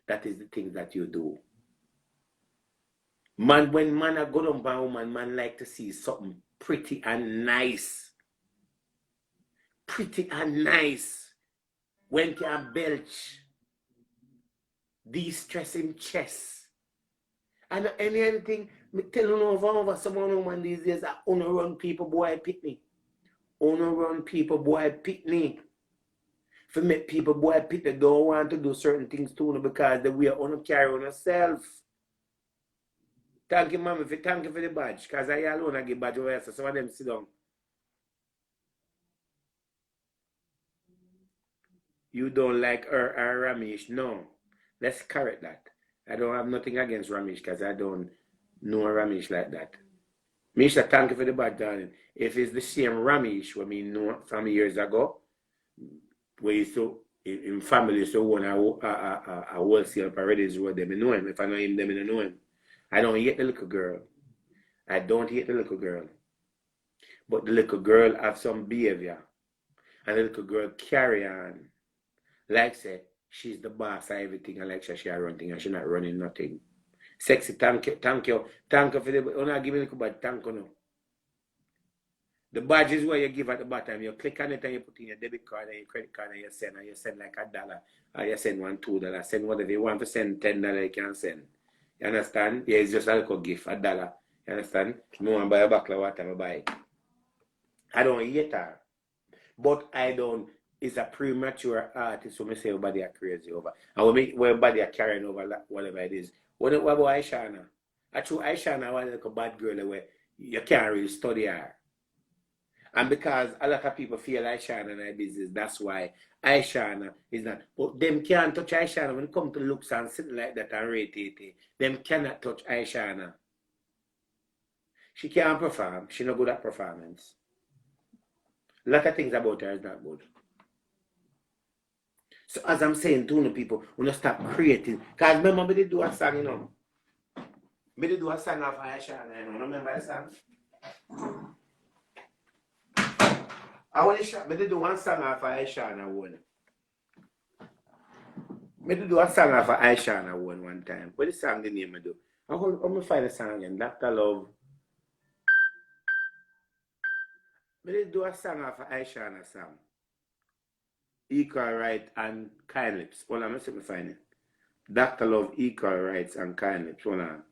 that is the thing that you do. Man, when man a go down by a woman, man like to see something pretty and nice. Pretty and nice. When can belch. De-stress him chest. And anything, me tell you over someone woman these days that only run people boy pitney. Only run people boy pitney. For make people boy pitney don't want to do certain things too because the way on carry on yourself. Thank you, mama. Thank you for the badge. Because I alone I give badge over here, so some of them sit down. You don't like her or Ramesh? No. Let's correct that. I don't have nothing against Ramesh because I don't know Ramesh like that. Misha, thank you for the badge, darling. If it's the same Ramesh we know from years ago, we used to, in family, so when I wholesale paradise road, them know him. If I know him, them I know him. I don't hate the little girl. I don't hate the little girl. But the little girl have some behavior. And the little girl carry on. Like say, she's the boss of everything. And like she run things and she not running nothing. Sexy, thank you. Thank you for the, when I give me a little badge, thank you no. The badge is where you give at the bottom. You click on it and you put in your debit card and your credit card and you send like $1. Or you send $2. Send whatever you want to send $10 you can send. You understand? Yeah, it's just a little gift, $1. You understand? No one buy a bottle of water, I buy it. I don't hate her. But I don't, it's a premature artist, so I say everybody are crazy over. And when everybody are carrying over whatever it is. What about Aishana? Actually, Aishana was like a bad girl where you can't really study her. And because a lot of people feel Aishana in her business, that's why Aishana is not. But them can't touch Aishana when it comes to looks and sitting like that and rate it. Them cannot touch Aishana. She can't perform. She not good at performance. A lot of things about her is not good. So as I'm saying to the people, we not stop creating. Because remember, me did do a song, you know. Me did do a song of Aisha, you know. Remember the song? I want to show, me did do one song of Aisha and I won. Me did do a song of Aisha and I won one time. What the song the name I do? I'm going to find the song again. Dr. Love. Me did do a song of Aisha and a song. Equal Right and Kind Lips. Hold on, let's see if I find it. Dr. Love, Equal Rights and Kind Lips. Hold on.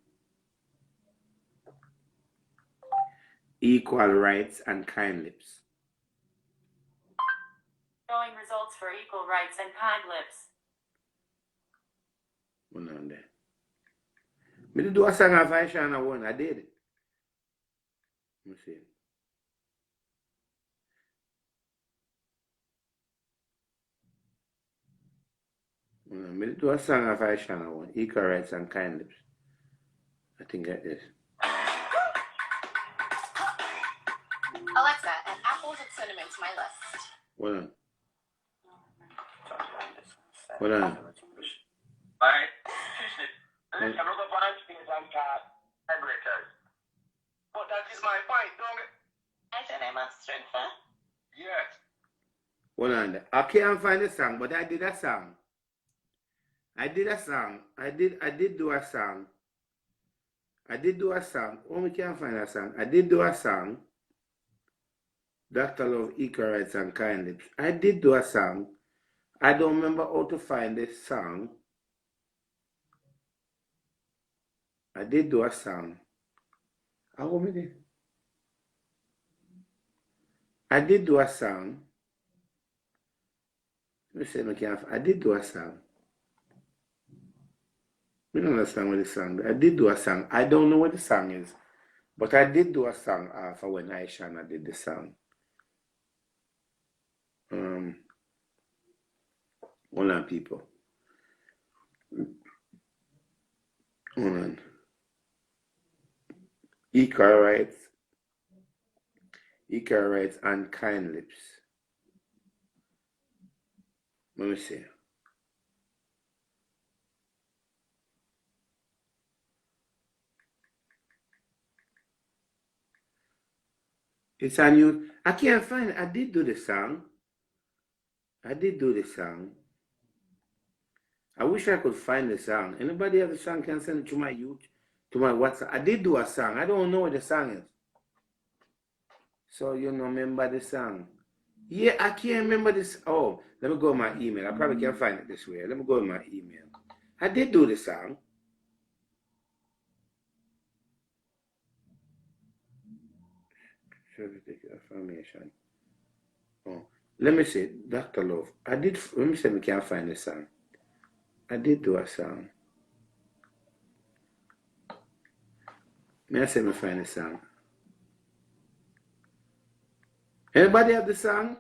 Equal Rights and Kind Lips. Showing results for Equal Rights and Kind Lips. Hold on there. Me did do a song of Aisha and I won. I did. Let me see. Me did do a song of Aisha and I won. Equal Rights and Kind Lips. I think that is. Alexa, add apples and cinnamon to my list. Hold on. Hold on. Alright. I'm not going to things and vibrators. But that is my point, don't it? I said I'm a strength, huh? Yes. Hold on. I can't find the song, but I did a song. I did a song. I did do a song. I did do a song. Oh, we can't find a song. I did do a song. Dr. Love, Equal Rights and Kind Lips. I did do a song. I don't remember how to find this song. I did do a song. How many? I did do a song. Let me see if I can. I did do a song. I don't understand what the song is. I did do a song. I don't know what the song is. But I did do a song for when Aisha and I did the song. Hold on, people. Hold on. Equal Rights and Kind Lips. Let me see. It's a new. I can't find it. I did do the song. I wish I could find the song. Anybody have the song can send it to my to my WhatsApp. I did do a song. I don't know what the song is. So you know, remember the song. Yeah, I can't remember this. Oh, let me go to my email. I probably can't find it this way. Let me go to my email. I did do the song. Information. Oh, let me see. Dr. Love. I did. Let me see if I can find the song. I did do a song. Let me see if I find the song. Anybody have the song?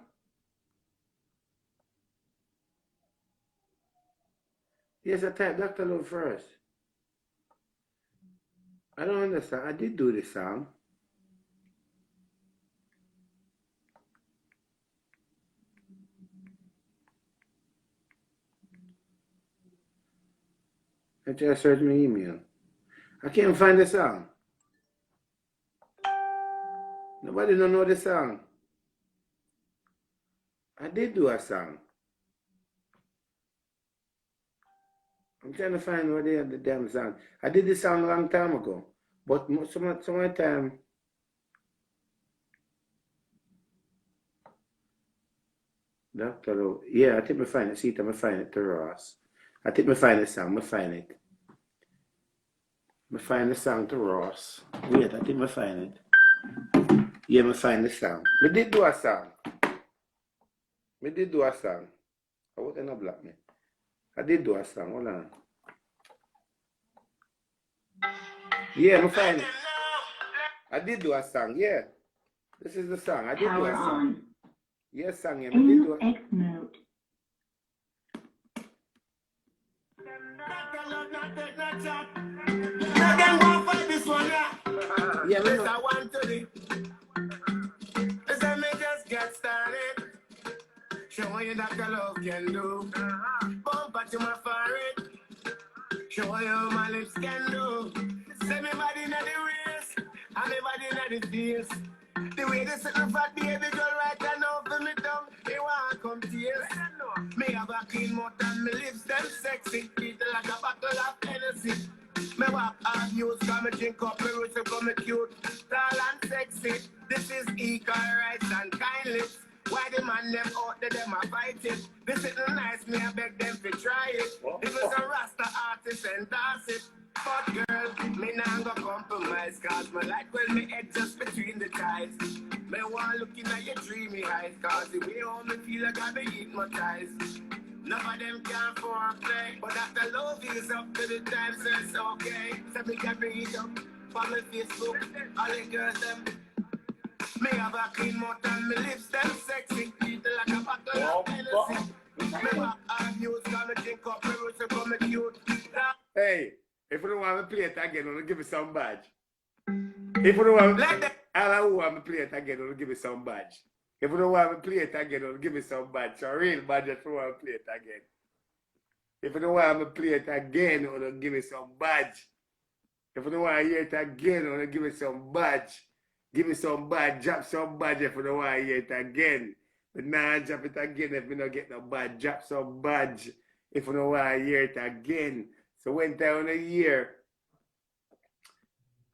Yes, I typed Dr. Love first. I don't understand. I did do the song. I just searched my email. I can't find the song. Nobody don't know the song. I did do a song. I'm trying to find where they have the damn song. I did this song a long time ago. But some of the time, Dr. Love. Yeah, I think I find it. See, I find it to Ross. I think I find the song. I find it. I find the song to Ross. Wait, I think I find it. Yeah, I find the song. I did do a song. I wouldn't have blocked me. I did do a song. Hold on. Yeah, I find it. I did do a song. Yeah. This is the song. I did do a song. Yes, song. Yeah, I did do a song. Mode. Yeah, we This know. I want to do. Let me just get started. Show you that the love can do. Bump to my forehead. Show you how my lips can do. Send me body in the waist. And me body in the face. The way this little fat baby girl right now for me down. They want come tears. Me have a clean mouth and me lips them sexy. Eat like a bottle of Hennessy. Me walk hard news, come me drink up, me roots, come me cute, tall and sexy. This is equal rights and kindness. Why the man them out there, them a fight it? This is nice, me I beg them to try it. If it's a Rasta artist and dance it. But girl, me nah go compromise, cause me like when me head just between the ties. Me want looking at your dreamy eyes, cause the way how me feel like I be hypnotized. None of them can foreplay, but that the love is up to the time, so it's okay. So me can bring it up on my Facebook, all the girls them. Me have a clean mouth and me lips them sexy. Eat like a bottle of Hennessy. Me walk hard news, cause me drink up, me roots, so come me cute. Hey, if you don't want to play it again, I'll give me some badge. If you don't want Let them. I want to play it again, I'll give me some badge. If you don't want to play it again, I'll give me some badge. So real badge if you want to play it again. If you don't want to play it again, I'll give me some badge. If you don't want to hear it again, I'll give me some badge. Give me some badge, drop some badge if you don't want to hear it again. But now drop it again if you don't get no badge, drop some badge if you don't want to hear it again. So when time a year,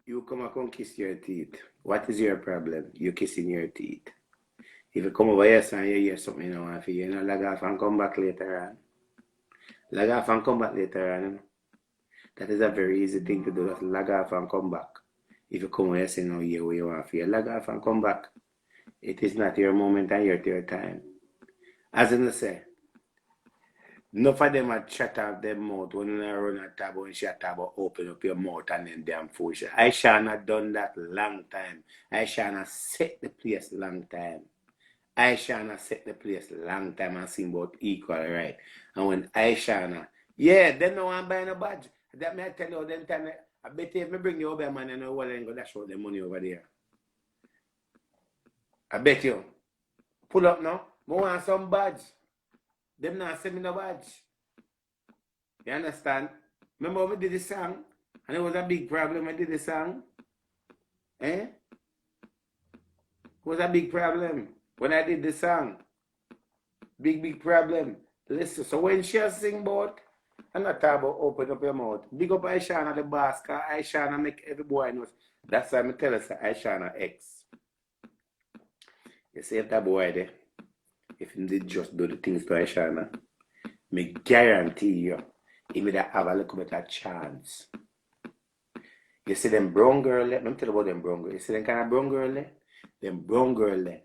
you come and come kiss your teeth. What is your problem? You kissing your teeth. If you come over here and you hear something you don't want to hear, you know, lag off and come back later on. Lag off and come back later on, you know. That is a very easy thing to do, just lag off and come back. If you come over here and say no, hear what you want to hear, lag off and come back. It is not your moment and your time. As in I say, enough of them a chat off their mouth when you run a tab and shut tab or open up your mouth and then damn foolish. I shall not done that long time. I shall not set the place long time. I shall not set the place long time and sing about equal right. And when I shall not, yeah, them no one buy no badge. That may I tell you them time. I bet if me bring you over man and no one ain't go dash out the money over there. I bet you. Pull up now. I want some badge. Them not send me no badge. You understand? Remember when we did the song? And it was a big problem when I did the song? Eh? It was a big problem when I did the song. Big problem. Listen, so when she sing about, I'm not talking about open up your mouth. Big up Aishana the boss, because Aishana make every boy knows. That's why I tell us Aishana X. You see if that boy there, if he did just do the things to Aishana, me guarantee you, he may have a little bit of chance. You see them brown girl, let me tell you about them brown girl. You see them kind of brown girl there? Them brown girl there,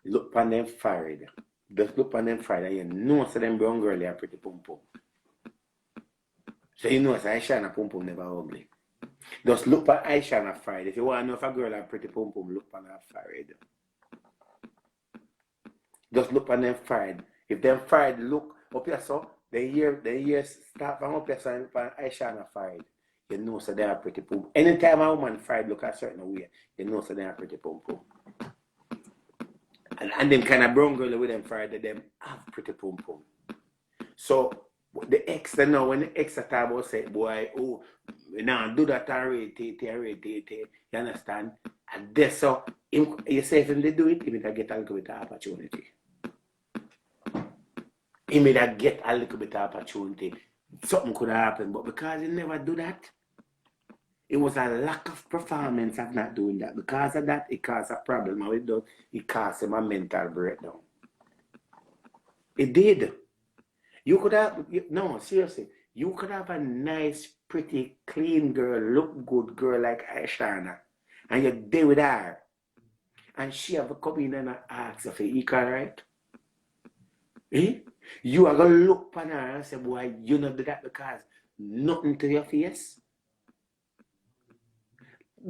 look on them forehead. Just look on them forehead and you know so them brown girl they are pretty pum pum. So you know so Aishana pum pum never ugly. Just look at Aishana forehead. If you want to know if a girl have pretty pum pum, look on her forehead. Just look on them forehead. If them forehead look up here so, the ear start from up here so and Aishana forehead. You know so they are pretty pum. Anytime a woman forehead look a certain way, you know so they are pretty pum pum. And them kind of brown girl with them forehead, them have pretty pum pum. So the ex they know when the ex talk about say, boy, oh, now do that already, you understand? And that's so you say if they do it, he may get a little bit of opportunity. He may get a little bit of opportunity. Something could happen, but because he never do that, it was a lack of performance of not doing that. Because of that, it caused a problem. And it caused him a mental breakdown. It did. You could have, no, seriously, you could have a nice, pretty, clean girl, look good girl like Aishana, and you're there with her, and she have to come in and ask if you equal right. Eh? You are going to look upon her and say, boy, you not do that because nothing to your face.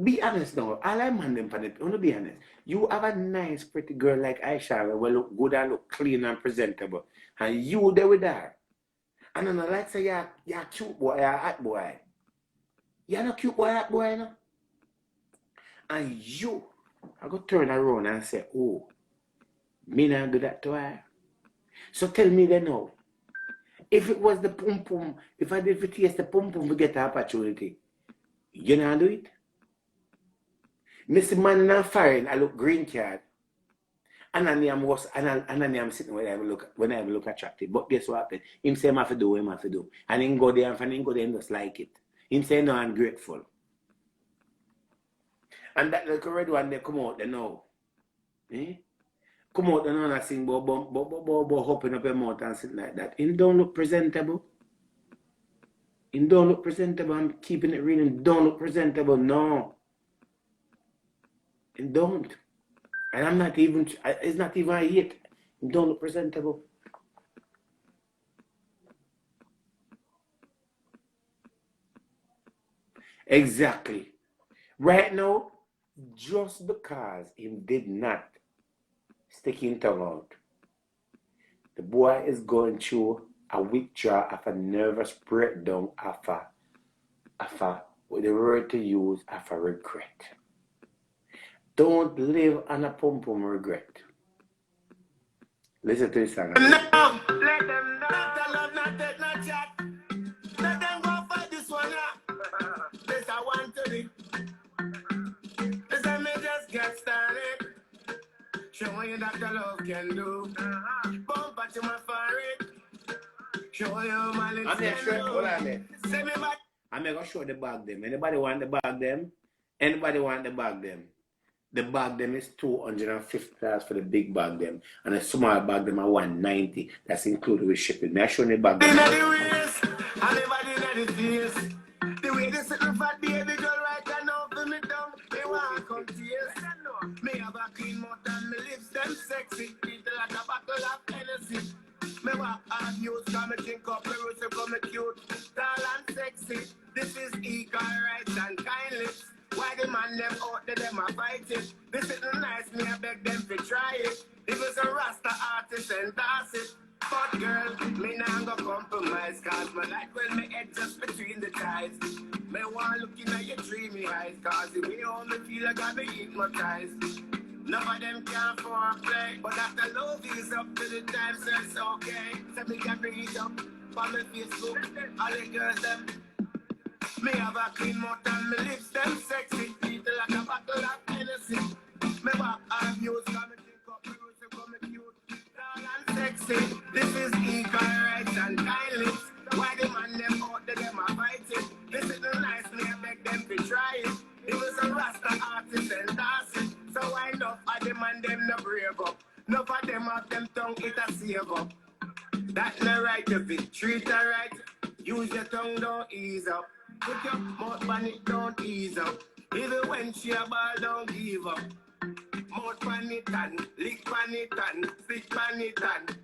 Be honest now. All I man them for it. I want to be honest. You have a nice, pretty girl like Aisha who look good and look clean and presentable. And you there with her. And then I like say you're cute boy, you're a hot boy. You're not cute boy, hot boy, no? And you, I go turn around and say, oh, me not do that to her. So tell me then now, if it was the pum pum, if I did taste the pum pum to get the opportunity, you not do it? Mr. Man not firing, I look green card. Ananiam was Ananiam sitting when I look attractive. But guess what happened? Him say him have to do. And him go there and him go there and just like it. Him say no, I'm grateful. And that little red one they come out there now. Eh? Come out there now and sing about hopping up your mouth and something like that. Him don't look presentable. Him don't look presentable. I'm keeping it real. Him don't look presentable. No. Him don't. And I'm not even, it's not even a hit. Him don't look presentable. Exactly. Right now, just because him did not stick his tongue out, the boy is going through a withdrawal of a nervous breakdown of with the word to use, of a regret. Don't live on a pum pum regret. Listen to this song. No, let them know. Not a love, not take no chat. Let them go for this one, This I want to be. This let me just get started. Show you that the love can do. Bump at my forehead. Show you my lips can do. Say me back. I'm going to show the bag them. Anybody want the bag them? Anybody want the bag them? The bag them is $250 for the big bag them. And the small bag them are $190. That's included with shipping. May I show you the bag them? The way this little fat baby girl right now for me down. They want come tears. Me have a clean mouth and me lips them sexy. Eat like a bottle of Hennessy. Me walk hard use, come and drink up, me roots come cute, tall and sexy. This is equal rights and kind lips. Why the man them out there, them a fight it? This isn't nice, me I beg them to try it. If it's a Rasta artist and that's it. But girl, me nah go compromise, cause my life when me head just between the ties. Me want looking at your dreamy eyes, cause the way how me feel like I be hypnotized. None of them can foreplay, but after love is up to the time, so it's okay. So me can bring it up on my Facebook, all the girls them. Me have a clean mouth and my lips them sexy. Eat like a bottle of Hennessy. Me walk and views, come and drink up, me roots and come and cute, tall and sexy. This is equal rights and kind lips. Why the man them out there, them a fight it? This isn't nice, me I beg them to try it. It was a Rasta artist and that's it. So why enough of them and them no brave up? Enough of them have them tongue, it a save up. That no right of it, treat her right. Use your tongue, don't ease up. Put your mouth on it, don't ease up. Even when she a ball, don't give up. Mouth on it and lick on it and spit on it and.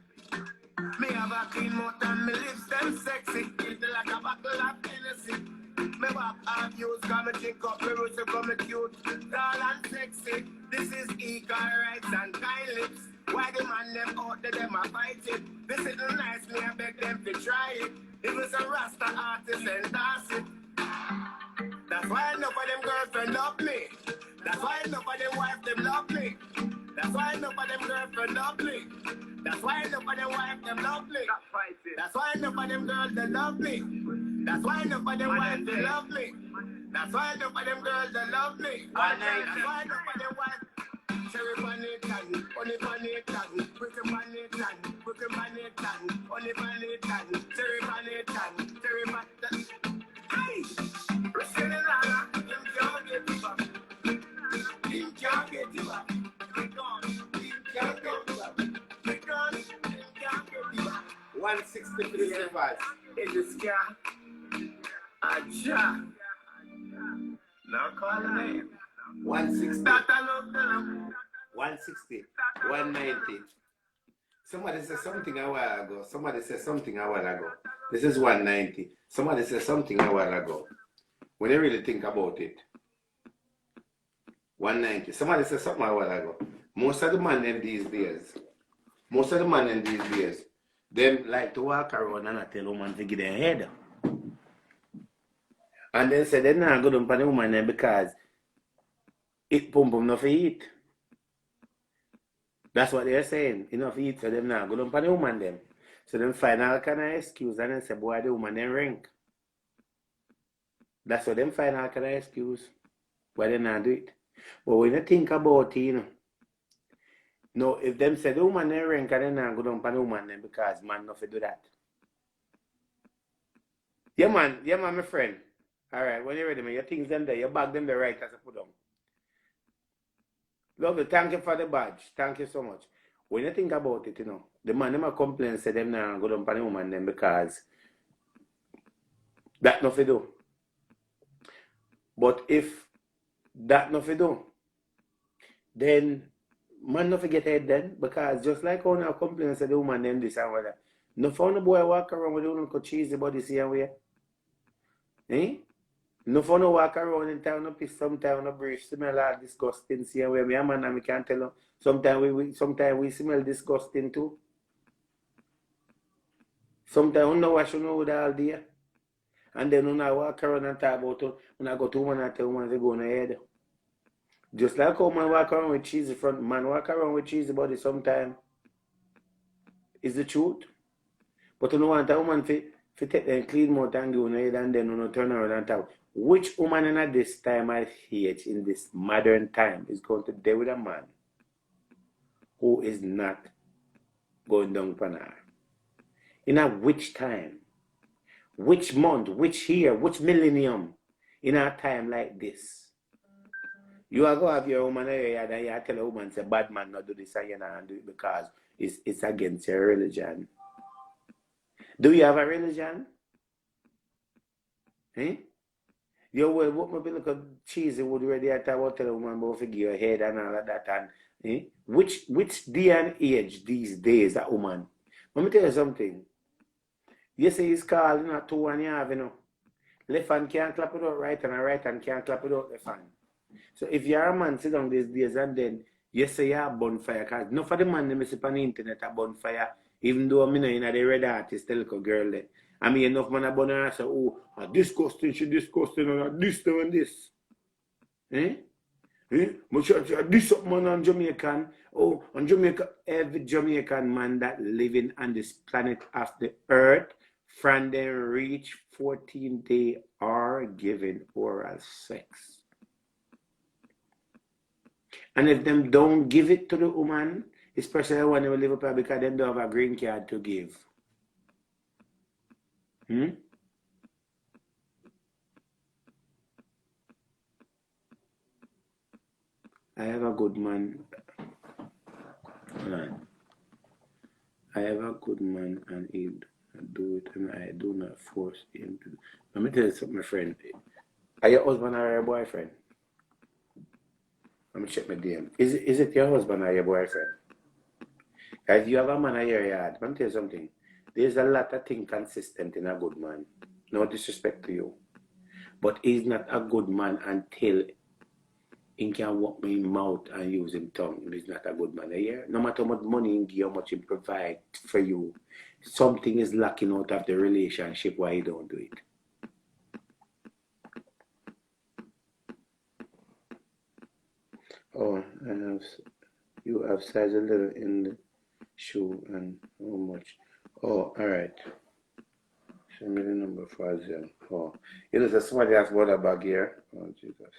Me have a clean mouth and me lips them sexy. Eat like a bottle of Hennessy. Me walk hard use, come and drink up, me roots and come cute, tall and sexy. This is equal rights and kind lips. Why the man them out there, them a fight it? This isn't nice, me I beg them to try it. If it's a Rasta artist and that's it. That's why enough of them girlfriend love me. That's why enough of them wife them love me. That's why enough of them girlfriend love me. That's why enough of them wife them love me. That's why enough of them girls they love me. That's why enough of them wife they love me. That's why enough of them girls they love me. That's why enough of them wife. Cherry on it and only on it and put him on it and put him on it and only on it and cherry on it and cherry on it. Hey, Christian and Lana, him can't get you up. Him can't get you up. Him can't get you up. Him can't get you up. 160 for the device. In the sky, Aja. Now call the name. 160. That I love them. 160. 190. Somebody said something a while ago. Somebody said something a while ago. This is 190. Somebody said something a while ago. When you really think about it. 190. Somebody said something a while ago. Most of the men these days, them like to walk around and tell woman to get their head. And then say they're not good on the woman because It pump enough heat. That's what they're saying. Enough heat for them now. Go down for the woman them. So them find all kind of excuse and then say, boy, the woman them rank. That's what them find all kind of excuse. Why they not do it. But when you think about it, no, if them say the woman them rank and then not go down for the woman them because man not do that. Yeah man, my friend. Alright, when you're ready, man, your things them there, you bag them the right as I put them. Lovely, thank you for the badge. Thank you so much. When you think about it, the man them a complain say them now go down for the woman them because that nothing do. But if that nothing do, then man nothing get head then because just like how now complain say the woman them this and that. No fun the boy walk around with the cheesy body see and way. Eh? No fun to walk around in town, no piss, sometimes no breathe, smell all disgusting. See where me a man and me can't tell you. Sometimes we smell disgusting too. Sometimes we no wash with all day. And then when I walk around and talk about it, when I go to woman and tell woman they go on the head. Just like how man walk around with cheesy front, man walk around with cheesy body sometimes. Is the truth. But you don't want a woman to take them clean mouth and go on the head and then you turn around and talk. Which woman in this time of age, in this modern time, is going to deal with a man who is not going down upon her? In a which time? Which month? Which year? Which millennium? In a time like this? You are going to have your woman in your yard and you tell a woman, say, bad man not do this and you not do it because it's against your religion. Do you have a religion? Eh? You will what maybe look at cheesy would ready at about tell a woman about to give your head and all of that and which day and age these days that woman. Let me tell you something. You say it's called 2 and you have left hand can't clap it out right and a right hand can't clap it out left hand. So if you're a man sit down these days and then you say you have bonfire because enough of the man they see on the internet a bonfire, even though I'm in the red artist tell a girl there. I mean, enough man about her and say, oh, disgusting, she disgusting, and this and this. Eh? But this man on Jamaican, on Jamaica, every Jamaican man that living on this planet of the earth, from them reach 14-day are giving oral sex. And if them don't give it to the woman, especially when they live up because they don't have a green card to give. I have a good man. I have a good man and he do it and I do not force him to. Let me tell you something, my friend. Are your husband or your boyfriend? Let me check my DM. Is it your husband or your boyfriend? If you have a man in your yard, let me tell you something. There's a lot of things consistent in a good man. No disrespect to you. But he's not a good man until he can walk me in mouth and use his tongue. He's not a good man. Yeah? No matter how much money he give, how much he provide for you, something is lacking out of the relationship why he don't do it. Oh, you have size a little in the shoe and how much? Oh, all right. Show me the number 50. Oh, you know, somebody asked about a bag here. Oh, Jesus.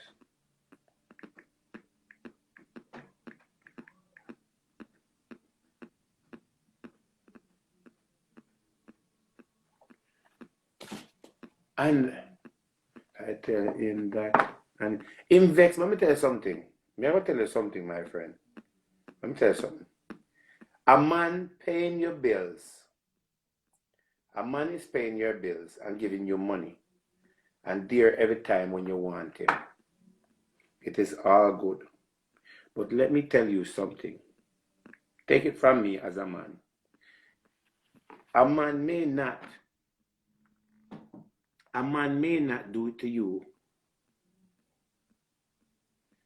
And I tell him that, and him vex. Let me tell you something. Let me tell you something, my friend. Let me tell you something. A man paying your bills. A man is paying your bills and giving you money. And there every time when you want him. It is all good. But let me tell you something. Take it from me as a man. A man may not do it to you.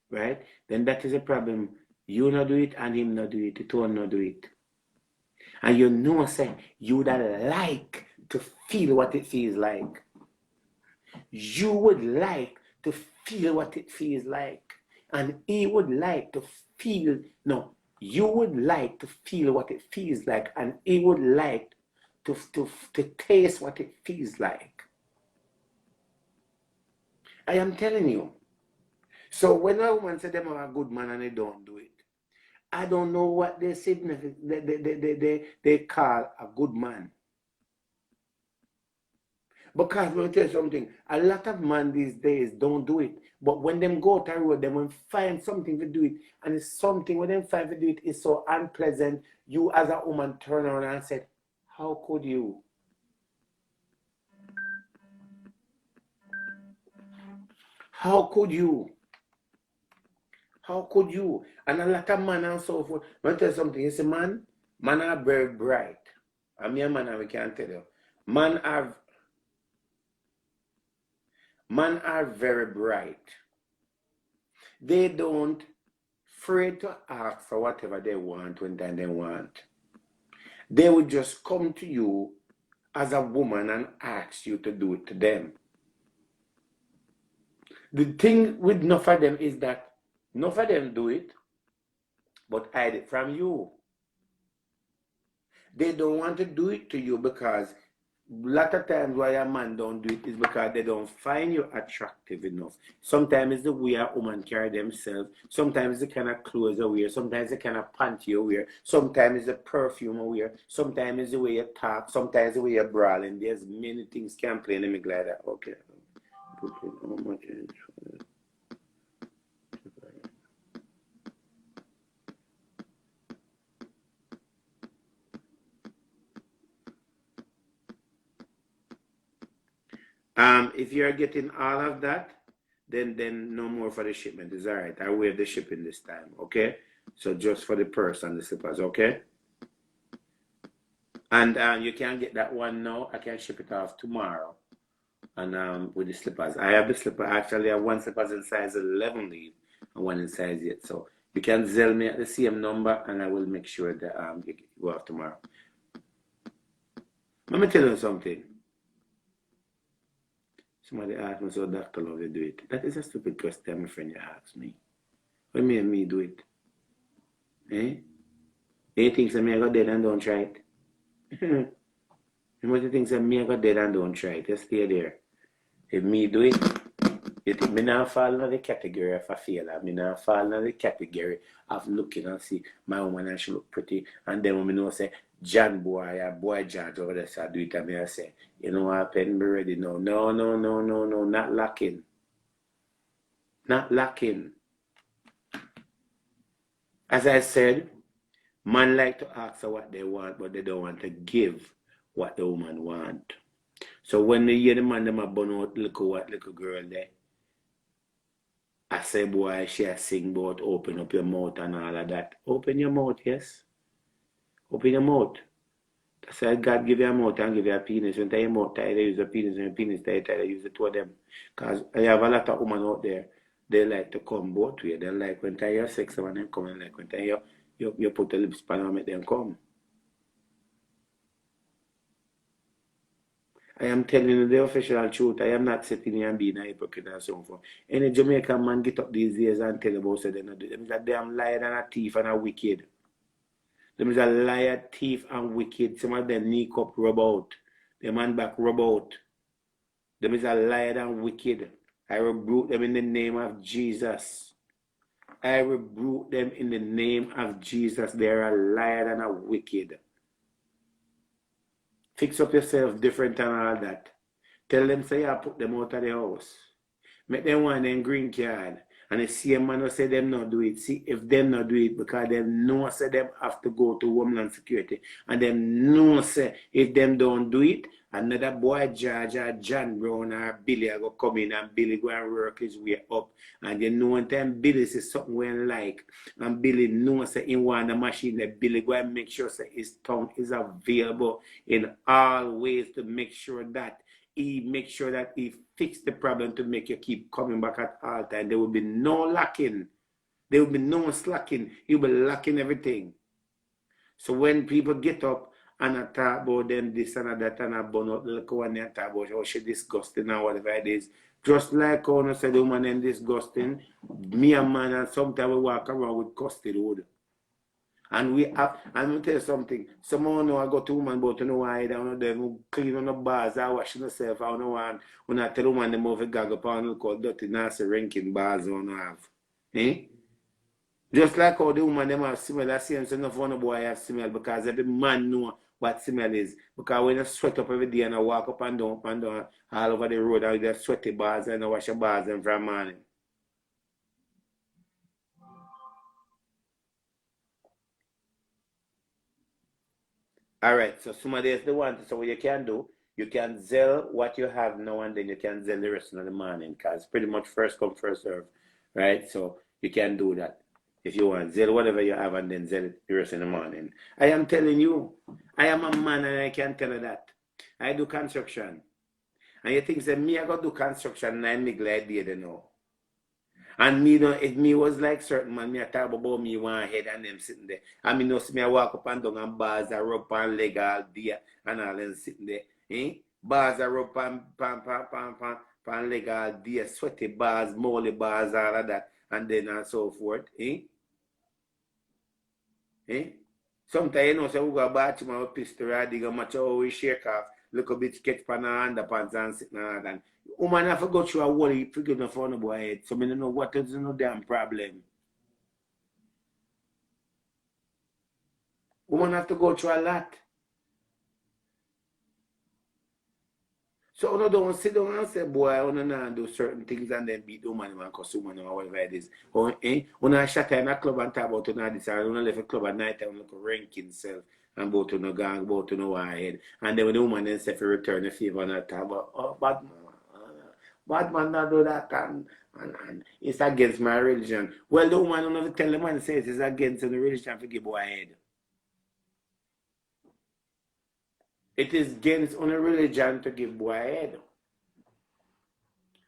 Right? Then that is a problem. You not do it and him not do it. The two not do it. And you know, say, you would like to feel what it feels like. You would like to feel what it feels like. And he would like to feel, no, you would like to feel what it feels like, and he would like to taste what it feels like. I am telling you. So when a woman says them are a good man and they don't do it, I don't know what they call a good man. Because let me tell you something, a lot of men these days don't do it. But when them go to the road, they will find something to do it. And it's something when them find to do it is so unpleasant. You as a woman turn around and said, how could you? How could you? How could you? And a lot of men and so forth. Let me tell you something, you see, man are very bright. I'm a man and we can't tell you. Man are very bright. They don't afraid to ask for whatever they want when they want. They would just come to you as a woman and ask you to do it to them. The thing with enough of them is that enough of them do it, but hide it from you. They don't want to do it to you because a lot of times why a man don't do it is because they don't find you attractive enough. Sometimes it's the way a woman carry themselves. Sometimes it's the kind of clothes they wear. Sometimes the kind of panty you wear. Sometimes it's the perfume you wear. Sometimes it's the way you talk. Sometimes the way you're brawling. There's many things can play. Let me glide that. Okay. Put in how much is if you're getting all of that, then no more for the shipment. It's all right. I waive the shipping this time, okay? So just for the purse and the slippers, okay? And you can get that one now. I can ship it off tomorrow. And with the slippers, I have the slipper. Actually, I have one slippers in size 11 leave and one in size 8. So you can Zelle me at the same number, and I will make sure that you go off tomorrow. Let me tell you something. Somebody asked me, so Dr. Love, you do it. That is a stupid question, my friend, you asked me. What made me do it? Eh? You think that me I got dead and don't try it? What you think that me I got dead and don't try it? Just stay there. If me do it, you think me not fall in the category of a failure. Me not fall in the category of looking and see my woman and she look pretty. And then when me know say, John boy, a boy George over there, so I do it and me I say, you know what, pen be ready now. No, not lacking. Not lacking. As I said, man like to ask for what they want, but they don't want to give what the woman want. So when they hear the man them a burn out little girl there, I say, boy, she a sing about open up your mouth and all of that. Open your mouth, yes. Open your mouth. That's why God give you a mouth and give you a penis. When your mouth tight, they use a penis, and your penis tight, they use the two of them. Because I have a lot of women out there, they like to come both ways. They like when you have sex when they come, and like when you put the lips on and make them come. I am telling you the official truth. I am not sitting here and being a hypocrite and so forth. Any Jamaican man get up these days and tell about say they not do it. Them is a damn liar and a thief and a wicked. Them is a liar, thief and wicked. Some of them knee cup rub out. Them man back rub out. Them is a liar and wicked. I rebuke them in the name of Jesus. I rebuke them in the name of Jesus. They are a liar and a wicked. Fix up yourself different and all that. Tell them say I put them out of the house. Make them want them green card. And the same man will say them not do it. See if them not do it because them know say them have to go to Homeland Security. And them know say if them don't do it, another boy George or John Brown or Billy will go come in and Billy go and work his way up. And you know one time Billy says something we like. And Billy knows say in one the machine that Billy go and make sure say his tongue is available in all ways to make sure that he fix the problem to make you keep coming back at all time. There will be no lacking. There will be no slacking. You'll be lacking everything. So when people get up and I talk about them this and that and I burn up the little one and talk about how she disgusting and whatever it is. Just like how I said the woman them disgusting, me and man and sometimes we walk around with custard wood. And we have, and I'll tell you something, someone know I go to woman but you know why they don't them clean on the bars, I wash myself, I don't know when I tell woman them over gag up on look how dirty nasty ranking bars on have. Eh? Just like how the woman them have smell, I see them enough one boy have smell because every man know what smell is. Because when you sweat up every day and I walk up and down all over the road and you sweaty bars and I wash your bars them from morning. Alright, so somebody else the one. So what you can do, you can sell what you have now and then you can sell the rest of the morning because pretty much first come, first serve. Right? So you can do that. If you want, sell whatever you have and then sell it the rest in the morning. I am telling you, I am a man and I can tell you that. I do construction. And you think that me I go do construction and I make like they know. And me don't, if me was like certain man, me I talk about me one head and them sitting there. And me know see me I walk up and down and bars I rub on leg all day and all them sitting there. Eh? Bars I rub on leg all day, sweaty bars, moldy bars, all of that, and then and so forth. Eh? Eh? Sometimes you know, so we go to bathroom and we piss the rod, dig a match how we shake off, look a bit sketch pan and underpants and sitting and that. Woman have to go through a whole heap to get for no boy head. So I don't know what is no damn problem. Woman have to go through a lot. So you don't sit down and say, boy, I want to do certain things and then beat the woman and cuss woman or whatever it is. Or, when I shut in a club and talk about this, I don't left a club at night and look ranking self and about to no gang, about to no head. And then when the woman then say for return the favor and I talk about, oh, bad man not do that and it's against my religion. Well, the woman don't have to tell the man says it's against the religion to give boy head. It is against on a religion to give boy head.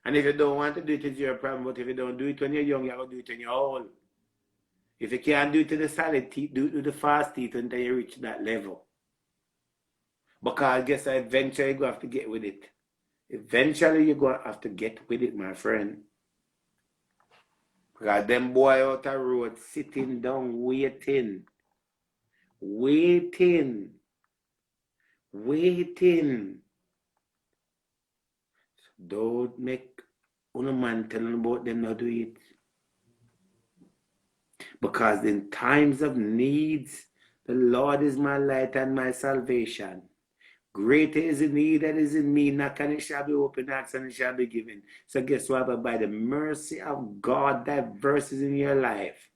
And if you don't want to do it, it's your problem. But if you don't do it when you're young, you're going to do it when you're old. If you can't do it to the solid teeth, do it to the fast teeth until you reach that level. Because I guess eventually you're going to have to get with it. Eventually you're going to have to get with it, my friend. Because them boy out the road sitting down, waiting. So don't make no man telling about them not do it. Because in times of needs, the Lord is my light and my salvation. Greater is the need that is in me. Knock and it shall be open, ask and it shall be given. So guess what? But by the mercy of God that verse is in your life,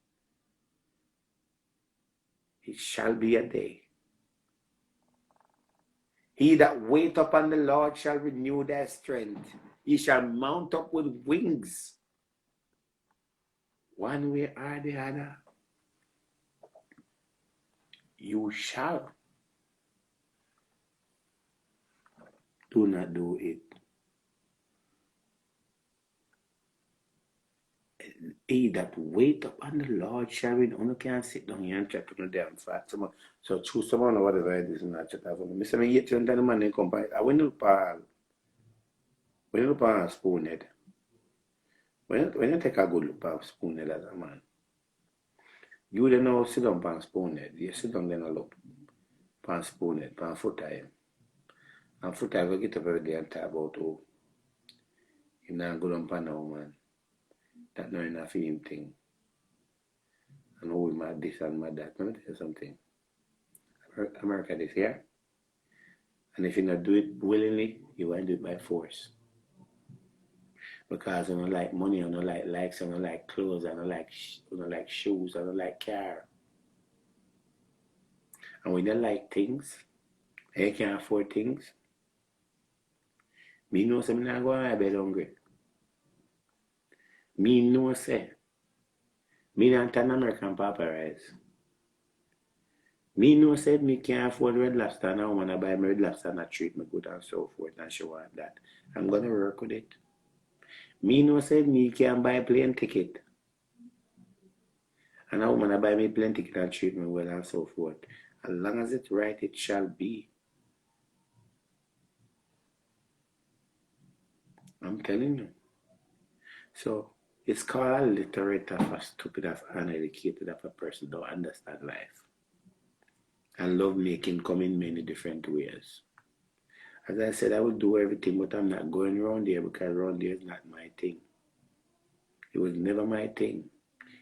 it shall be a day. He that wait upon the Lord shall renew their strength. He shall mount up with wings. One way or the other, you shall. Do not do it. He that wait upon the Lord shall renew. You can't sit down here and chat to no damn fat. So choose someone or whatever it is and not chat over me. I get you and the man in company. I went to Paul. When you look at Spoonhead, when you take a good look at Spoonhead as a man, you don't know sit down on Spoonhead. You sit down then look on Spoonhead, on foot time. And foot time will get up every day and talk about how you not go down on a woman. That not enough for him thing. And how we mad this and mad that. Let me tell you something. America this here. And if you not do it willingly, you want to do it by force. Because I don't like money, I don't like likes, I don't like clothes, I don't like shoes, I don't like car. And when you like things, and you can't afford things, me know say I'm not going to bed hungry. Me know say, me not an American Papa Rice. Me know say me can't afford Red Lobster and I want to buy my Red Lobster and I treat me good and so forth and show up that. I'm going to work with it. Me know said me can buy plane ticket. And a woman buy me plane ticket and treat me well and so forth. As long as it's right, it shall be. I'm telling you. So it's called illiterate of a stupid of uneducated of a person don't understand life. And love making come in many different ways. As I said, I will do everything, but I'm not going around there because around there is not my thing. It was never my thing.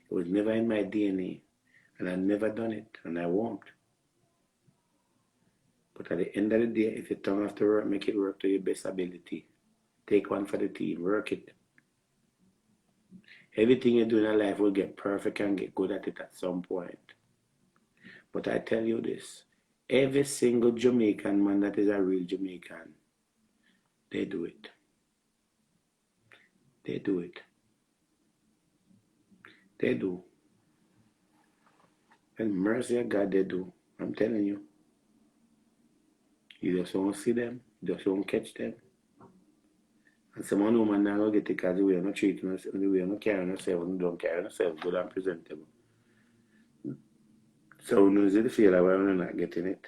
It was never in my DNA. And I've never done it, and I won't. But at the end of the day, if you don't have to work, make it work to your best ability. Take one for the team, work it. Everything you do in life will get perfect and get good at it at some point. But I tell you this, every single Jamaican man that is a real Jamaican, they do it. They do it. They do. And mercy of God, they do. I'm telling you. You just won't see them. You just won't catch them. And some woman now get it because we are not treating us, we are not carrying ourselves, we don't carry ourselves good and presentable. So when you feel like we're not getting it,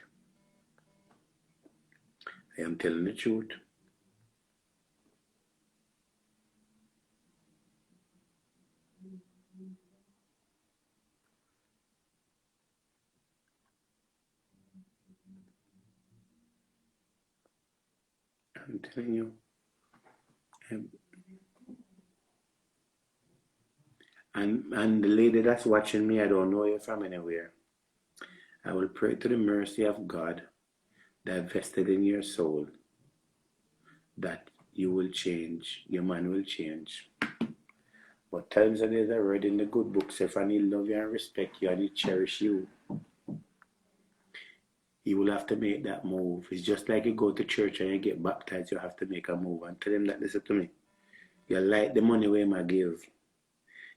I am telling the truth. I'm telling you. And the lady that's watching me, I don't know you from anywhere. I will pray to the mercy of God that vested in your soul that you will change, your man will change. But times and days I read in the good books, if I need love you and respect you and he cherish you, you will have to make that move. It's just like you go to church and you get baptized, you have to make a move. And tell him that, listen to me, you like the money where I give.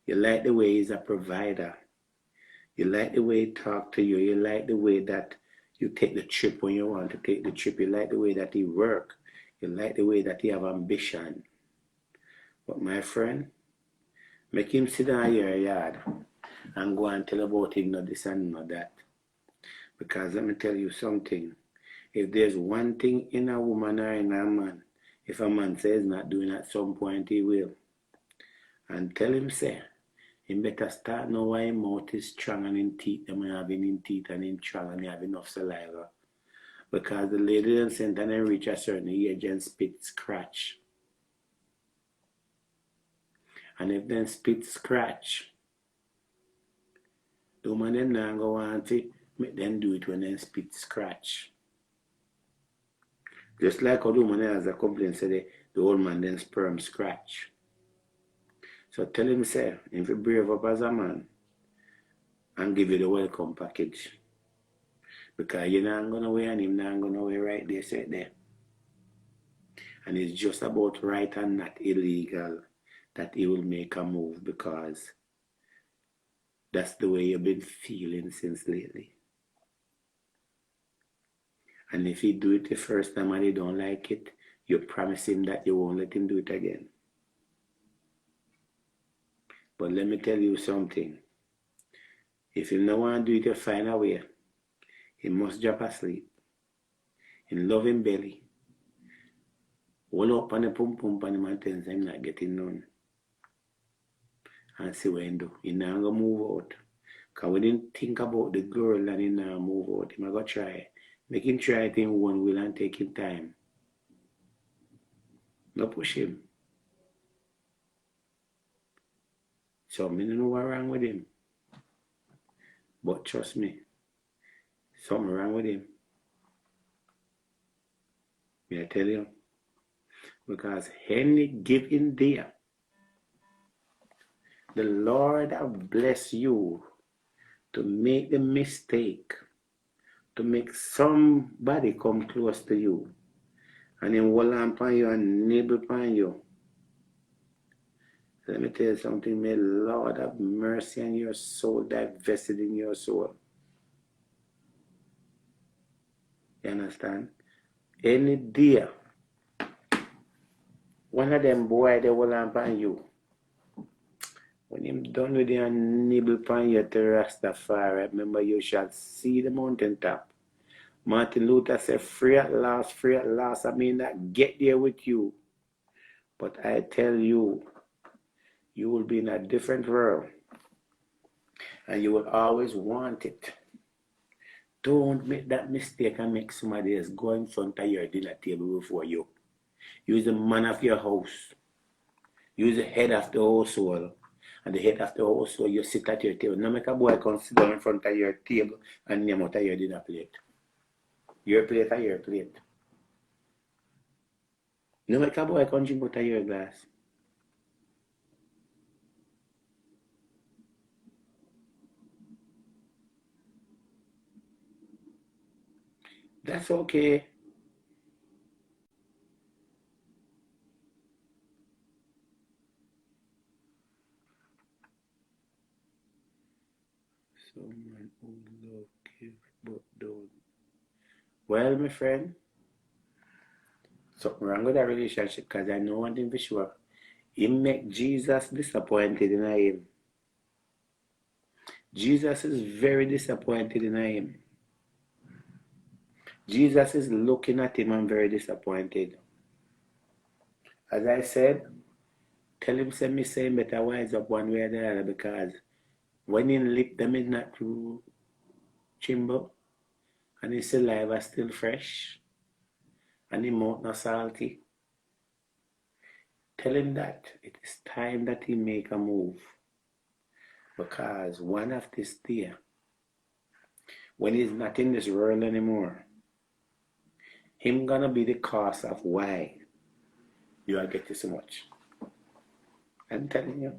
You like the way he's a provider. You like the way he talk to you. You like the way that you take the trip when you want to take the trip. You like the way that he work. You like the way that he have ambition. But my friend, make him sit down in your yard and go and tell about him not this and not that. Because let me tell you something. If there's one thing in a woman or in a man, if a man says not doing at some point, he will. And tell him, say, he better start know why his mouth is strong and in teeth, them having in teeth and in strong and he have enough saliva. Because the lady then sent and then reach a certain age and spit scratch. And if then spit scratch, the woman then now go want to make them do it when they spit scratch. Just like how the woman has a complaint, say the old man then sperm scratch. So tell him, say, if you brave up as a man and give you the welcome package. Because you're not going away and him not going away right there, say there. And it's just about right and not illegal that he will make a move because that's the way you've been feeling since lately. And if he do it the first time and he don't like it, you promise him that you won't let him do it again. But let me tell you something. If you don't want to do it, you find a way. He must drop asleep. In loving belly. Hold up on the pump on him and tell him I'm not getting none. And see what he do. He not going to move out. Because we didn't think about the girl and he not move out. He might go try. Make him try it in one will and take him time. No push him. So I don't know what's wrong with him. But trust me, something wrong with him. May I tell you? Because any given day, the Lord have blessed you to make the mistake, to make somebody come close to you, and then hold on upon you and nibble upon you. Let me tell you something, may Lord have mercy on your soul, divested in your soul. You understand? Any day, one of them boy, they will upon you. When him done with you and nibble upon you to Rastafari, remember you shall see the mountaintop. Martin Luther said, free at last, free at last. I mean that get there with you. But I tell you, you will be in a different world. And you will always want it. Don't make that mistake and make somebody else go in front of your dinner table before you. Use the man of your house. Use the head of the household. And the head of the household, you sit at your table. Now make a boy come sit down in front of your table and name out of your dinner plate. Your plate or your plate. Now make a boy come drink out of your glass. That's okay. Someone who love give but don't. Well, my friend, something wrong with that relationship because I know one thing for sure. He make Jesus disappointed in him. Jesus is very disappointed in him. Jesus is looking at him and very disappointed. As I said, tell him send me saying better wise up one way or the other because when he lip them is not too chimbo and his saliva still fresh and his mouth not salty. Tell him that it is time that he make a move because one of this day, when he's not in this world anymore, him gonna be the cause of why you are getting so much. I'm telling you.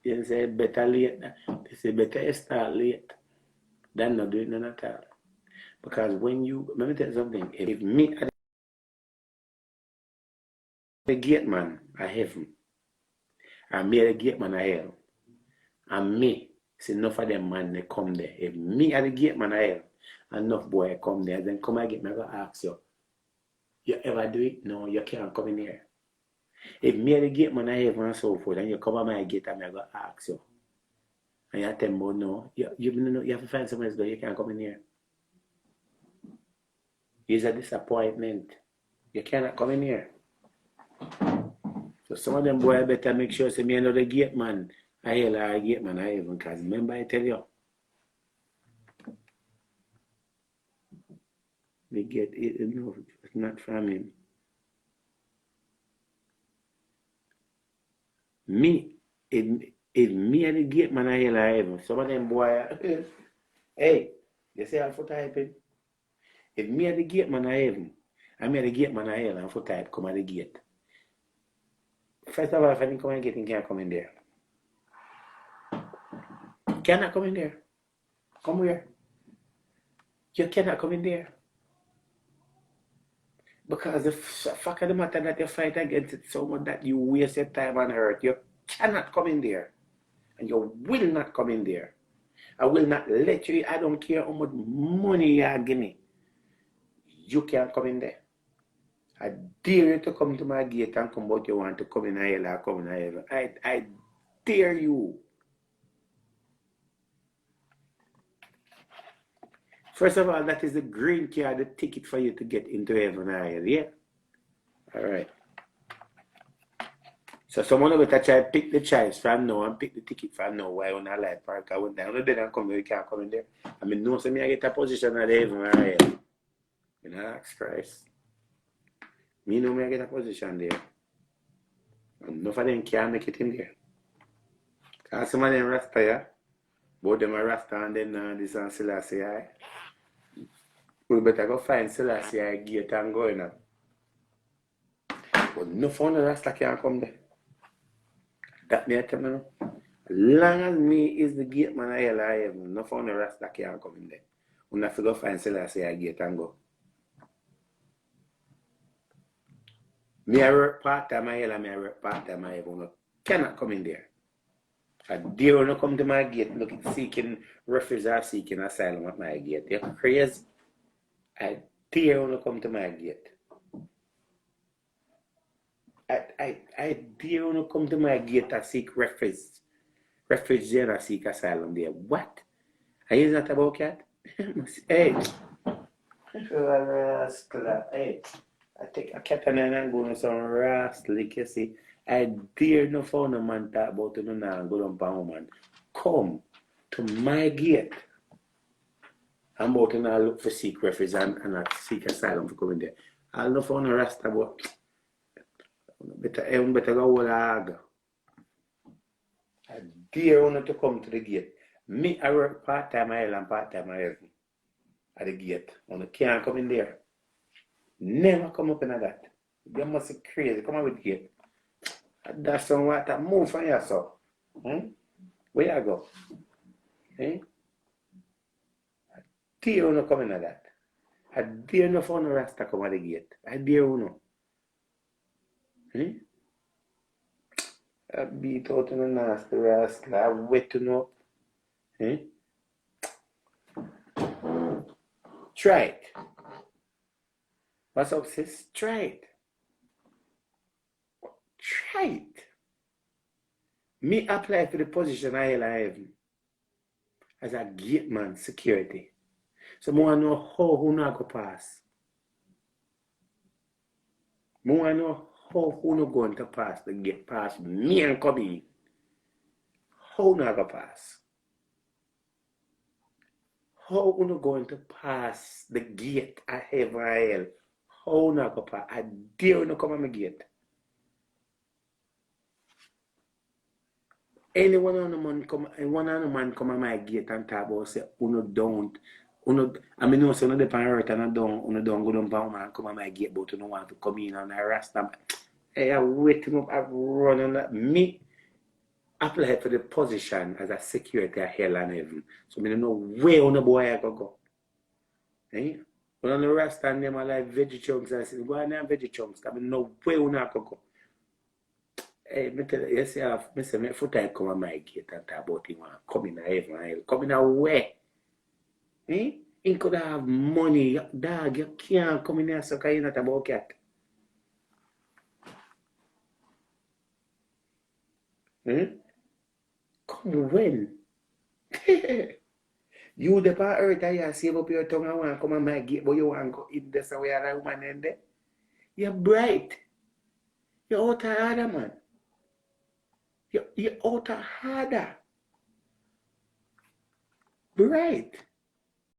You say better late. They say better you start late than not doing none at all. Because when you, let me tell you something. If me at the gate man of heaven, and me at the gate man of hell, and me, see enough of them man they come there. If me at the gate man of hell, enough boy come there, then come and get me, I go ask you, you ever do it? No, you can't come in here. If me at the gate man of heaven and so forth, and you come at my gate and I go ask you, and you tell me, no, you have to find somewhere else, you can't come in here. It's a disappointment. You cannot come in here. So some of them boy better make sure say me another gate man, I hell or a gate man of heaven, because remember I tell you, they get it enough, it's not from him. Me, if me and the gate man of hell or heaven, some of them boy, hey, you say I'm for typing. If me and the gate man of heaven, and me and the gate man of hell and for type come at the gate. First of all, if I didn't come and get in, can't come in there. Cannot come in there. Come where? You cannot come in there. Because the fact of the matter that you fight against it so much that you waste your time and hurt, you cannot come in there. And you will not come in there. I will not let you, I don't care how much money you give me. You can't come in there. I dare you to come to my gate and come out you want to come in hell or come in heaven. I dare you. First of all, that is the green card, the ticket for you to get into heaven or hell, yeah? Alright. So someone will try to pick the choice from now and pick the ticket from now while on a light park. I went down there and come there, you can't come in there. I mean, no, so me I get a position at heaven or hell. You know, ask Christ. Me know me I get a position there. And enough of them can't make it in there. Because some of them Rasta, yeah? Both them are Rasta and then this and Selassie, I. We better go find Selassie I gate and go in. But no fun the Rasta can't come there. That me I tell you now. As long as me is the gate man of hell or heaven, no fun the Rasta can't come in there. We have to go find Selassie I gate and go. Me I work part-time of hell and me I work part-time of heaven. No cannot come in there. I dare not come to my gate looking seeking refuge or seeking asylum at my gate. You're crazy. I dare not come to my gate. I dare you to come to my gate and seek refuge there and seek asylum there. What? Are you not about cat? Hey, rascal. Hey, I take a cat and I'm going to some rascal, you see. I dare no phone a man talk about it now and go down for woman. Come to my gate. I'm about to now look for seek refuge and seek asylum for coming there. I'll not phone a rasta about better go with a I dare you to come to the gate. Me, I work part-time and part-time at the gate. You can't come in there. Never come up in that. You must be crazy. Come on with the gate. That's some water. Move from here, so. Where you go? I dare you to come in that. I dare you for no rasta come at the gate. I dare you. I beat out in the nasty rascal. I wet you up. Try it. What's up, sis? Try it. Try it. Me apply for the position I have as a gate man security. So I want to know how who not go pass. I want to know how who not going to pass the gate past me and come in. How not go pass? How who not going to pass the gate I have hell? How not go pass? I dare you to come on my gate. Any one of the man come on my gate and talk about say uno don't. I mean no say uno depend on earth and uno don't go down for man come on my gate but uno want to come in and harass them. Hey, I wait him up, I run on that. Me apply for the position as a security of hell and heaven. So I don't know where uno boy I go. Eh? When on the rest and them are like veggie chunks, I say, go on there veggie chunks. I mean no where uno go. Hey, me tell you, see, me say, me foot I come on my gate and talk about him coming to heaven, coming away. Eh? He could have money, dog, you can't come in here so you're not about cat. Come when? You the part earth and you save up your tongue and want to come on my gate, but you want to go eat this away and a woman in there? You're bright. You're out of order, man. You're out of order. Bright.